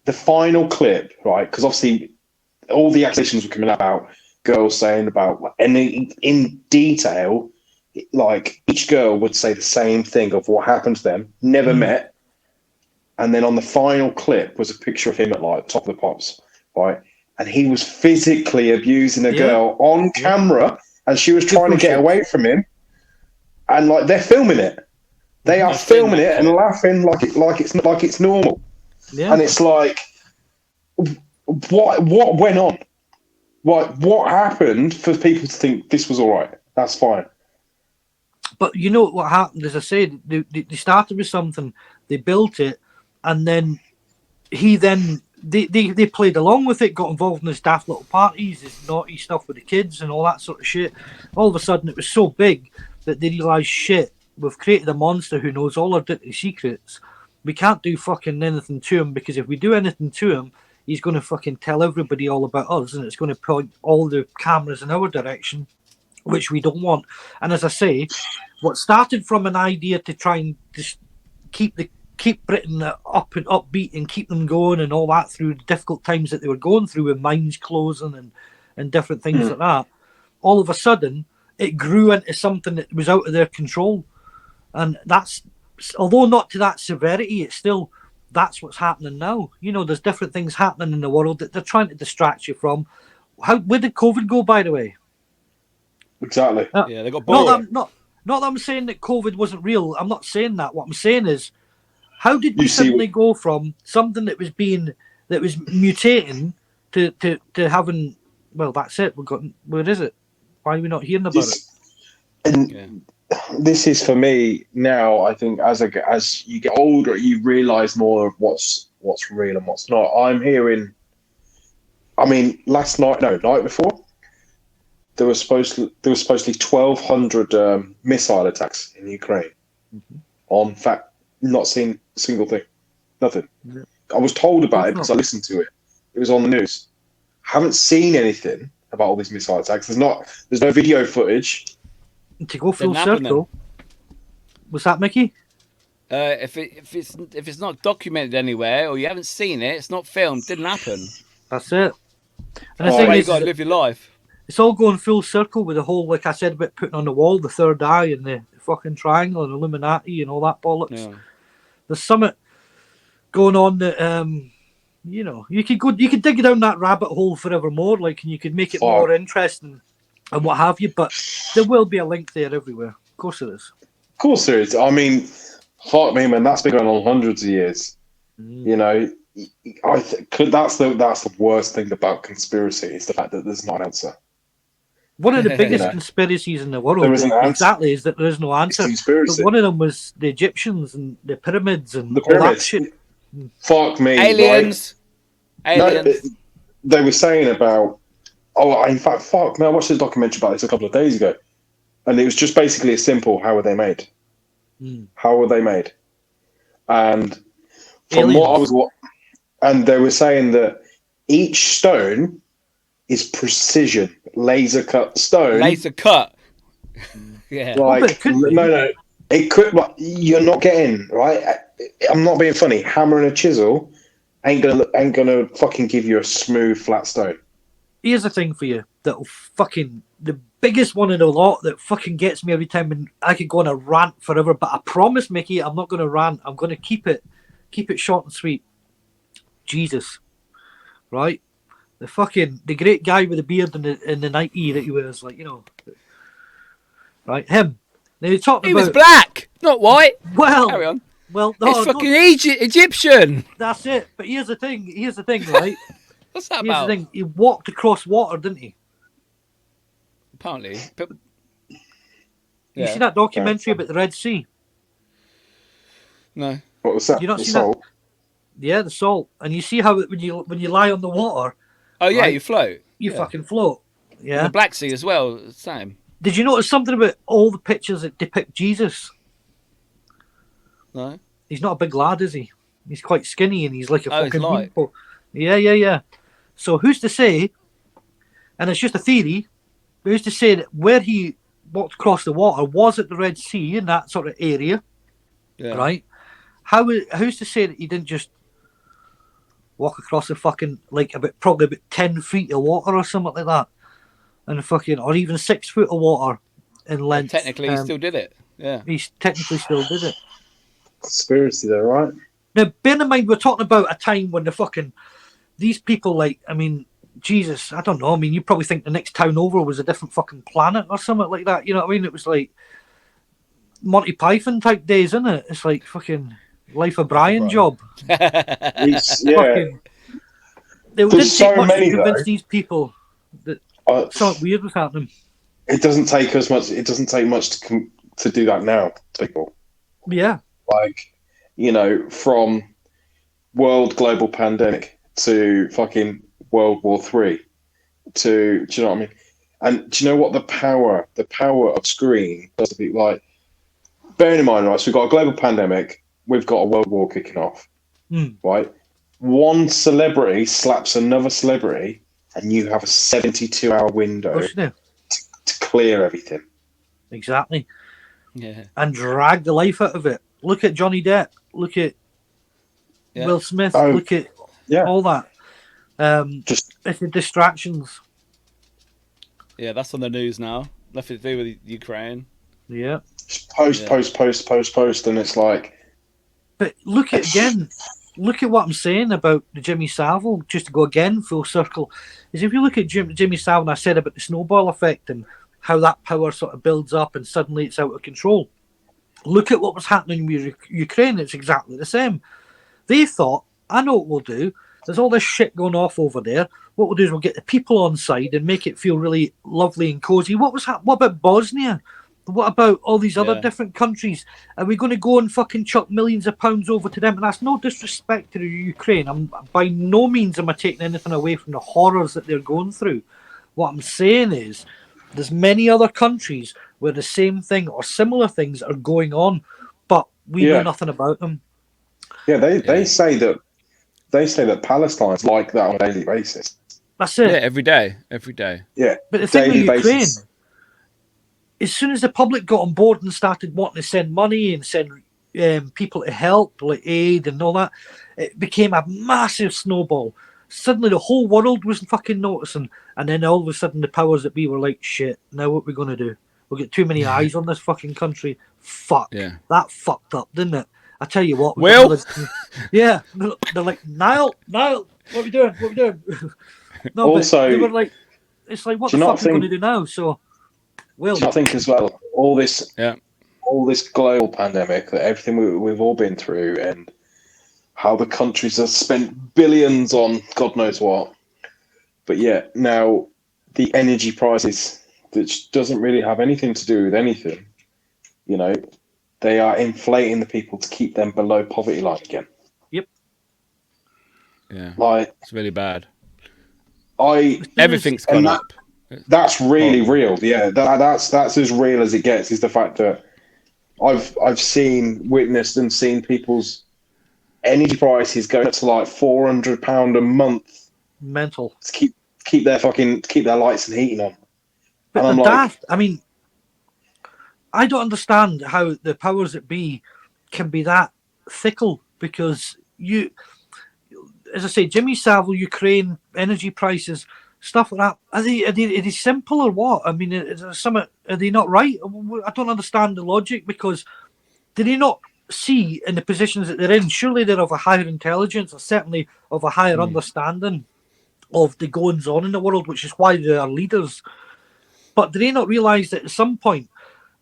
The final clip, right? Because obviously, all the accusations were coming about girls saying about, and in detail, like each girl would say the same thing of what happened to them, never met. And then on the final clip was a picture of him at like Top of the Pops, right? And he was physically abusing a girl on camera, and she was trying to get away from him. And like, they're filming it. They are filming it and laughing like it's normal. Yeah. And it's like, what went on? What happened for people to think this was all right? That's fine. But you know what happened? As I said, they started with something, they built it, and then they played along with it, got involved in his daft little parties, his naughty stuff with the kids and all that sort of shit. All of a sudden, it was so big that they realised, shit, we've created a monster who knows all our dirty secrets. We can't do fucking anything to him, because if we do anything to him, he's going to fucking tell everybody all about us, and it's going to point all the cameras in our direction, which we don't want. And as I say, what started from an idea to try and just keep Britain up and upbeat and keep them going and all that through the difficult times that they were going through, with mines closing and different things like that, all of a sudden it grew into something that was out of their control. And that's, although not to that severity, it's still, that's what's happening now. You know, there's different things happening in the world that they're trying to distract you from. Where did COVID go, by the way? Exactly. Yeah, they got Not bored. that, not that I'm saying that COVID wasn't real. I'm not saying that. What I'm saying is, how did we You see- suddenly go from something that was mutating to having? Well, that's it. Where is it? Why are we not hearing about it? And Yeah. this is for me now. I think as you get older, you realise more of what's real and what's not. I'm hearing. I mean, last night, no, night before, there was supposedly 1,200 missile attacks in Ukraine. On fact, not seen a single thing, nothing. Yeah. I was told about it because I listened to it. It was on the news. Haven't seen anything about all these missile attacks. There's no video footage. To go full Didn't happen circle. Was that Mickey? If it's not documented anywhere or you haven't seen it, it's not filmed. Didn't happen. That's it. And the Oh, thing You is, got to live your life. it's all going full circle with the whole, like I said about putting on the wall, the third eye and the fucking triangle and Illuminati and all that bollocks. Yeah. There's something going on that you could dig down that rabbit hole forevermore, like, and you could make it more interesting and what have you. But there will be a link there everywhere. Of course there is. Of course there is. I mean, fuck me, man. That's been going on hundreds of years. You know, that's the worst thing about conspiracy is the fact that there's not an answer. One of the biggest conspiracies in the world, There isn't an answer. exactly, is that there is no answer. It's conspiracy. But one of them was the Egyptians and the pyramids and The all that pyramids. shit. Aliens. Fuck me. Aliens. No, they were saying about. Oh, in fact, fuck me. I watched a documentary about this a couple of days ago, and it was just basically a simple: how were they made? How were they made? And from Aliens. what I was, and they were saying that each stone is precision, laser cut stone. Laser cut. Yeah. Like, but it could be. no, it could. Like, you're not getting right. I'm not being funny. Hammer and a chisel ain't gonna fucking give you a smooth flat stone. Here's the thing for you that'll fucking, the biggest one of the lot that fucking gets me every time, and I could go on a rant forever, but I promise, Mickey, I'm not going to rant. I'm going to keep it short and sweet. Jesus, right? The great guy with the beard and the Nike that he wears, like, right? Him. Now you're talking He about. was black, not white. Well, Carry on. Well, no, It's fucking Egyptian. that's it. But here's the thing, right? What's that Here's about? the thing. He walked across water, didn't he? Apparently. But, You see that documentary about the Red Sea? No. What was that? You not The seen salt? Yeah, the salt. And you see how when you lie on the water, Oh yeah, Right. you float. you Yeah. fucking float. Yeah. The Black Sea as well. Same. Did you notice something about all the pictures that depict Jesus? No. He's not a big lad, is he? He's quite skinny and he's like a Oh, he's fucking light. beanpole. Yeah. So who's to say, and it's just a theory, but who's to say that where he walked across the water was at the Red Sea in that sort of area, Yeah. right? Who's to say that he didn't just walk across the fucking, like, probably about 10 feet of water or something like that, and fucking, or even 6 foot of water in length? Technically, he still did it. Yeah. He technically still did it. Conspiracy, though, right? Now, bear in mind, we're talking about a time when these people, like, I mean, Jesus, I don't know. I mean, you probably think the next town over was a different fucking planet or something like that. You know what I mean? It was like Monty Python type days, isn't it? It's like fucking Life of Brian job. It's, yeah. Fucking, it There's didn't so take much many, to convince though. these people that something weird was happening. It doesn't take as much. It doesn't take much to do that now to people. Yeah. Like, from world global pandemic to fucking World War III to, do you know what I mean? And do you know what the power of screen does to be like? Bearing in mind, right, so we've got a global pandemic, we've got a world war kicking off, right? One celebrity slaps another celebrity, and you have a 72-hour window to clear everything. Exactly. Yeah. And drag the life out of it. Look at Johnny Depp. Look at Will Smith. Look at all that. It's the distractions. Yeah, that's on the news now. Nothing to do with Ukraine. Yeah. Just post, and it's like. But look at what I'm saying about the Jimmy Savile, just to go again full circle, is if you look at Jimmy Savile, and I said about the snowball effect and how that power sort of builds up and suddenly it's out of control. Look at what was happening with Ukraine. It's exactly the same. They thought, I know what we'll do. There's all this shit going off over there. What we'll do is we'll get the people on side and make it feel really lovely and cozy. What about Bosnia? What about all these other different countries? Are we going to go and fucking chuck millions of pounds over to them? And that's no disrespect to Ukraine. By no means am I taking anything away from the horrors that they're going through. What I'm saying is there's many other countries where the same thing or similar things are going on, but we know nothing about them. Yeah, they say that Palestine's like that on a daily basis. That's it. Yeah, every day. Yeah, but the thing with Ukraine, basis. As soon as the public got on board and started wanting to send money and send people to help, like aid and all that, it became a massive snowball. Suddenly the whole world was fucking noticing, and then all of a sudden the powers that be were like, shit, now what are we going to do? We'll get too many eyes on this fucking country. Fuck. Yeah. That fucked up, didn't it? I tell you what. Well, yeah, they're like, Niall, what are we doing? No, also, but they were like, it's like, what the fuck are we going to do now? So, Will. I think as well, all this global pandemic, that everything we've all been through, and how the countries have spent billions on God knows what. But yeah, now the energy prices, which doesn't really have anything to do with anything, you know, they are inflating the people to keep them below poverty line again. Yep. Yeah. Like, it's really bad. Everything's gone up. That's really real. Yeah, that's as real as it gets. Is the fact that I've witnessed and seen people's energy prices going up to like £400 a month. Mental. To keep their lights and heating on. But and the daft. I mean, I don't understand how the powers that be can be that fickle, because as I say, Jimmy Savile, Ukraine, energy prices, stuff like that. Are they simple or what? I mean, are they not right? I don't understand the logic, because do they not see in the positions that they're in? Surely they're of a higher intelligence, or certainly of a higher understanding of the goings on in the world, which is why they are leaders. But do they not realise that at some point,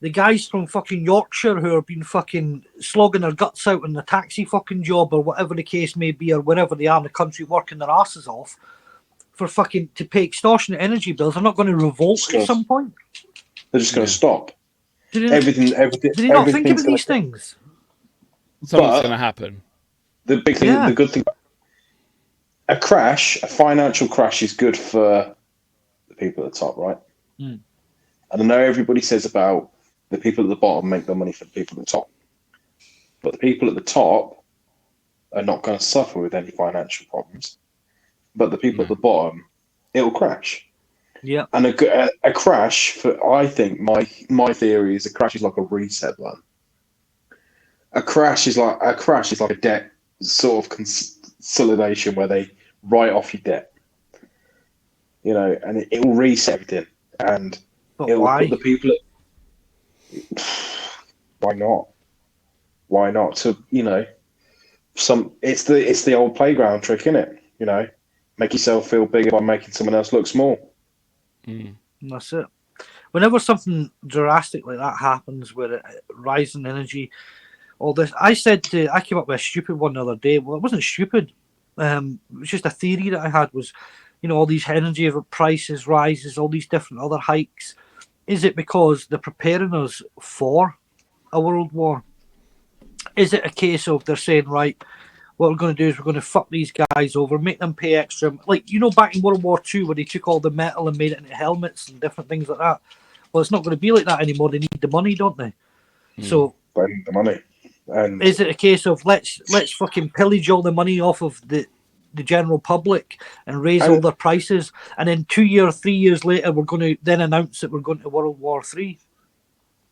the guys from fucking Yorkshire who have been fucking slogging their guts out in the taxi fucking job, or whatever the case may be, or wherever they are in the country working their asses off for fucking to pay extortionate energy bills, are not going to revolt at some point? They're just going to stop. Do they not think about these things? Something's going to happen. The big thing, the good thing, a financial crash is good for the people at the top, right? Mm. And I know everybody says about the people at the bottom make their money for the people at the top. But the people at the top are not going to suffer with any financial problems. But the people at the bottom, it'll crash. Yeah. And a crash, I think my theory is a crash is like a reset button. A crash is like a debt sort of consolidation where they write off your debt. You know, and it will reset everything. And but it will why? put the people why not? Why not? So, you know, it's the old playground trick, isn't it? You know, make yourself feel bigger by making someone else look small. That's it. Whenever something drastic like that happens, where rising energy, all this, I came up with a stupid one the other day. Well, it wasn't stupid. It was just a theory that I had, was, you know, all these energy prices rises, all these different other hikes. Is it because they're preparing us for a world war? Is it a case of they're saying, right, what we're going to do is we're going to fuck these guys over, make them pay extra, like, you know, back in World War II where they took all the metal and made it into helmets and different things like that. Well, it's not going to be like that anymore. They need the money, don't they? So they need the money. And is it a case of let's fucking pillage all the money off of the general public and raise all their prices, and then 3 years later we're going to then announce that we're going to World War III?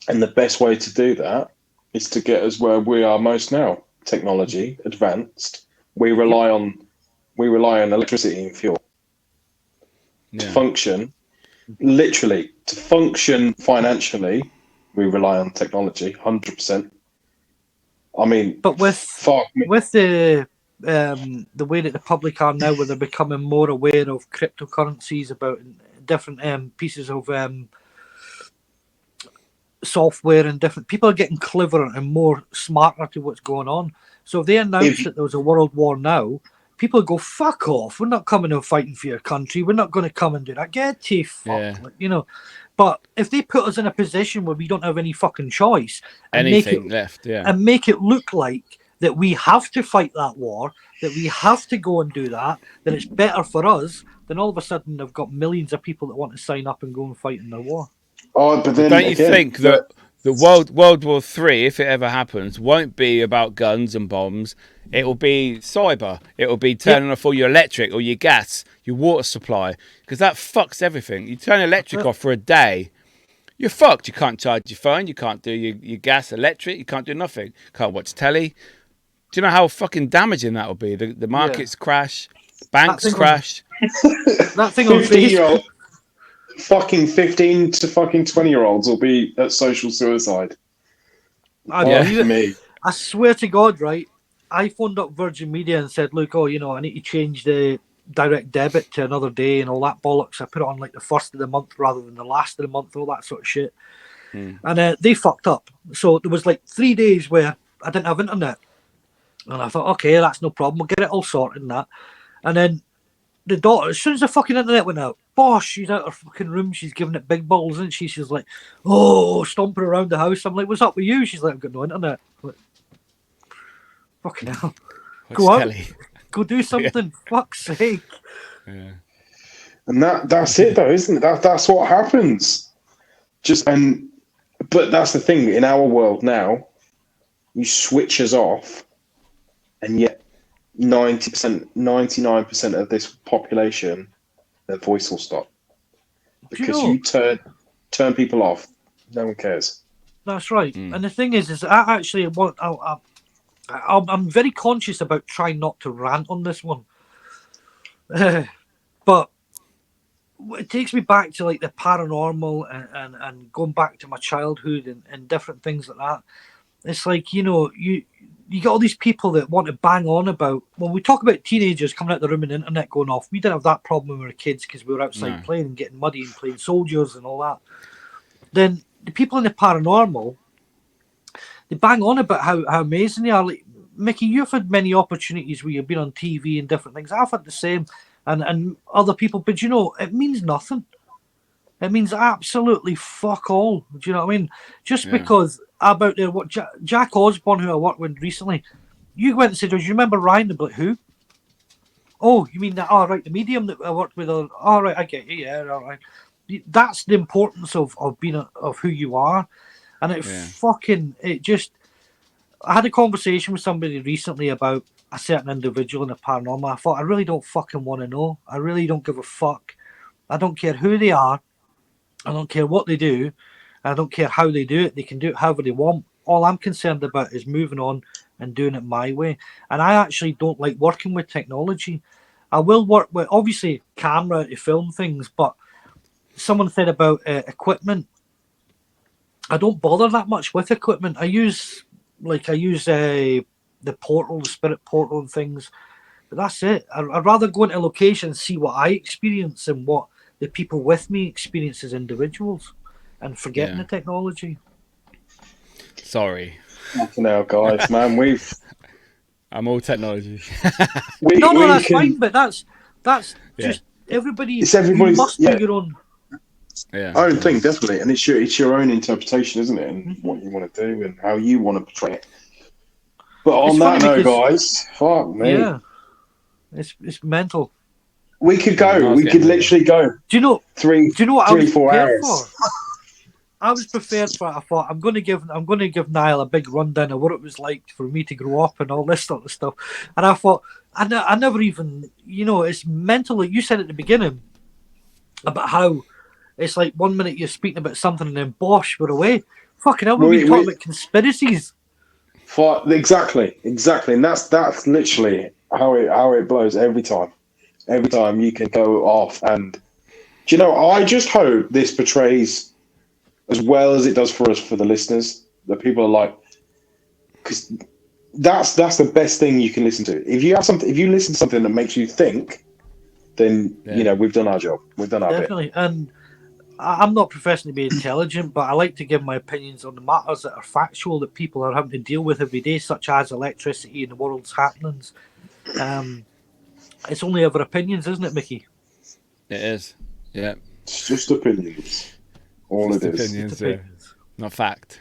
And the best way to do that is to get us where we are most now. Technology advanced. We rely on electricity and fuel to function. Literally, to function financially, we rely on technology 100%. I mean, but with the way that the public are now, where they're becoming more aware of cryptocurrencies, about different pieces of software and different people are getting cleverer and more smarter to what's going on. So if they announced that there was a world war now, people go, fuck off. We're not coming and fighting for your country. We're not going to come and do that. Get to fuck, you know. But if they put us in a position where we don't have any fucking choice and Anything left, and make it look like that we have to fight that war, that we have to go and do that, that it's better for us, then all of a sudden they've got millions of people that want to sign up and go and fight in their war. Oh, but then don't you think that the World War III, if it ever happens, won't be about guns and bombs? It will be cyber. It will be turning off all your electric or your gas, your water supply, because that fucks everything. You turn electric off for a day, you're fucked. You can't charge your phone. You can't do your gas, electric. You can't do nothing. Can't watch telly. Do you know how fucking damaging that will be? The markets crash, banks crash. That thing on Facebook. Fucking 15 to fucking 20-year-olds will be at social suicide. I swear to God, right? I phoned up Virgin Media and said, look, I need to change the direct debit to another day and all that bollocks. I put it on like the first of the month rather than the last of the month, all that sort of shit. And they fucked up. So there was like 3 days where I didn't have internet. And I thought, okay, that's no problem. We'll get it all sorted and that. And then the daughter, as soon as the fucking internet went out, bosh, she's out of her fucking room. She's giving it big balls, isn't she? She's like, stomping around the house. I'm like, what's up with you? She's like, I've got no internet. I'm like, fucking hell. Go out. Go do something. Fuck's sake. Yeah. And that's it though, isn't it? That's what happens. But that's the thing, in our world now, you switch us off and yet 90%, 99% of this population, their voice will stop. Because you turn people off, no one cares. That's right. And the thing is I actually want... I'm very conscious about trying not to rant on this one. But it takes me back to like the paranormal and going back to my childhood and different things like that. It's like, you get all these people that want to bang on about, when we talk about teenagers coming out the room and the internet going off, we didn't have that problem when we were kids because we were outside playing and getting muddy and playing soldiers and all that. Then the people in the paranormal, they bang on about how amazing they are. Like, Mickey, you've had many opportunities where you've been on TV and different things. I've had the same, and other people, but it means nothing. It means absolutely fuck all. Do you know what I mean? Just because about what Jack Osborne, who I worked with recently, you went and said, "Do you remember Ryan?" And like, who? Oh, you mean that? Oh, right, the medium that I worked with. Oh, right, I get you. Yeah, all right. That's the importance of being of who you are, and it just. I had a conversation with somebody recently about a certain individual in the paranormal. I thought, I really don't fucking want to know. I really don't give a fuck. I don't care who they are. I don't care what they do. I don't care how they do it. They can do it however they want. All I'm concerned about is moving on and doing it my way. And I actually don't like working with technology. I will work with, obviously, camera to film things, but someone said about equipment. I don't bother that much with equipment. I use the portal, the spirit portal and things. But that's it. I'd rather go into a location and see what I experience and what the people with me experience as individuals and forgetting the technology. Sorry. Now, guys, man, I'm all technology. That's fine, but that's just everybody. It's everybody's. You must do your own. Own thing, definitely, and it's your own interpretation, isn't it? And what you want to do and how you want to portray it. But on that note, guys, fuck me. Yeah, it's mental. We could go. We could literally go. Do you know? Do you know what I was 4 hours? For? I was prepared for it. I thought I'm going to give Niall a big rundown of what it was like for me to grow up and all this sort of stuff. And I thought I never even it's mental. Like you said at the beginning about how. It's like 1 minute you're speaking about something and then bosh, we're away. Fucking hell, we're talking about conspiracies. Exactly. And that's literally how it blows every time. Every time you can go off and... Do you know, I just hope this portrays as well as it does for us, for the listeners, that people are like... Because that's the best thing you can listen to. If you listen to something that makes you think, then, we've done our job. We've done our bit. Definitely, and... I'm not professionally being intelligent, but I like to give my opinions on the matters that are factual that people are having to deal with every day, such as electricity and the world's happenings. It's only ever opinions, isn't it, Mickey? It is. Yeah. It's just opinions. All Just it is. opinions, It's yeah. opinions. Not fact.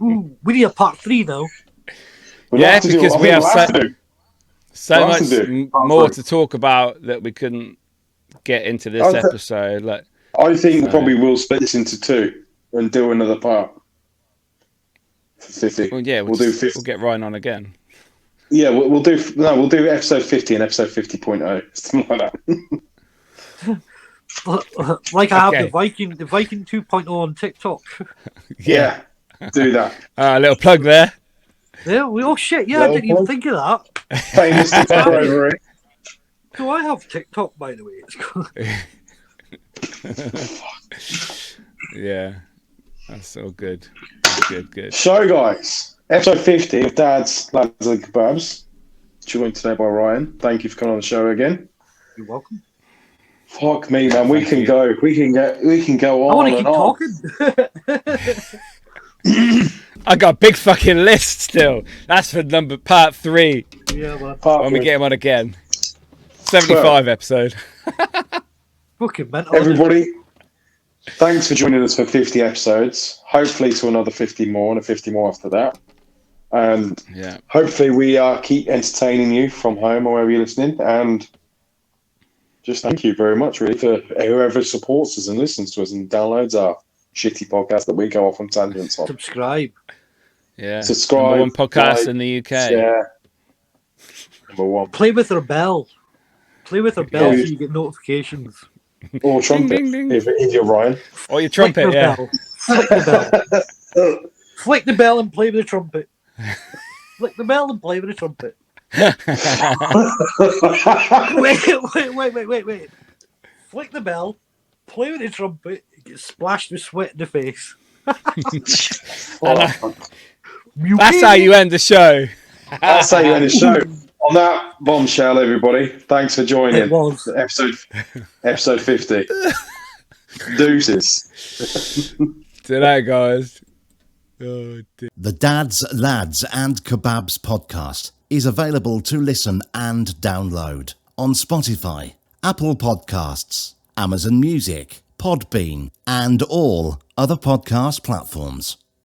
Ooh, we need a part 3 though. We'll Yeah, have to do- because I we think have we'll so, to do. so We'll much have to do. more to talk about that we couldn't get into this episode. Like, I think So- probably we'll split this into 2 and do another part. For 50. well, yeah, we'll do 50. We'll get Ryan on again. Yeah, we'll do episode 50 and episode 50.0, something like that. Like I have Okay. the Viking 2.0 on TikTok. Yeah, do that. A little plug there. Yeah, oh shit, yeah, I didn't even think of that. Famous TikTok over it. Do I have TikTok, by the way? Yeah, that's all good. Good. So, guys, episode 50 of Dads, Lads and Kebabs, joined today by Ryan. Thank you for coming on the show again. You're welcome. Fuck me, man. We Thank can you. go. We can go on. I want to and keep on. talking. I got a big fucking list still. That's for part 3 Yeah, man. when we get him on again. 75 episode. Fucking mental. Everybody, thanks for joining us for 50 episodes. Hopefully to another 50 more and a 50 more after that. And Yeah. hopefully we keep entertaining you from home or wherever you're listening. And just thank you very much, really, for whoever supports us and listens to us and downloads our shitty podcast that we go off on tangents on. Subscribe. Yeah. Subscribe, Number 1 podcast like, in the UK. Share. Number 1. Play with her bell. Play with her bell Yeah. so you get notifications. Or trumpet, Ding, ding, ding. if you're Ryan. Or your Flick trumpet, the yeah. bell. Flick the bell. Flick the bell and play with the trumpet. Flick the bell and play with the trumpet. Wait. Flick the bell, play with the trumpet, get splashed with sweat in the face. That's how you end the show. That's how you end the show. On that bombshell, everybody, thanks for joining. It was. Episode 50. Deuces. Today, guys. Oh, dear. The Dads, Lads and Kebabs podcast is available to listen and download on Spotify, Apple Podcasts, Amazon Music, Podbean, and all other podcast platforms.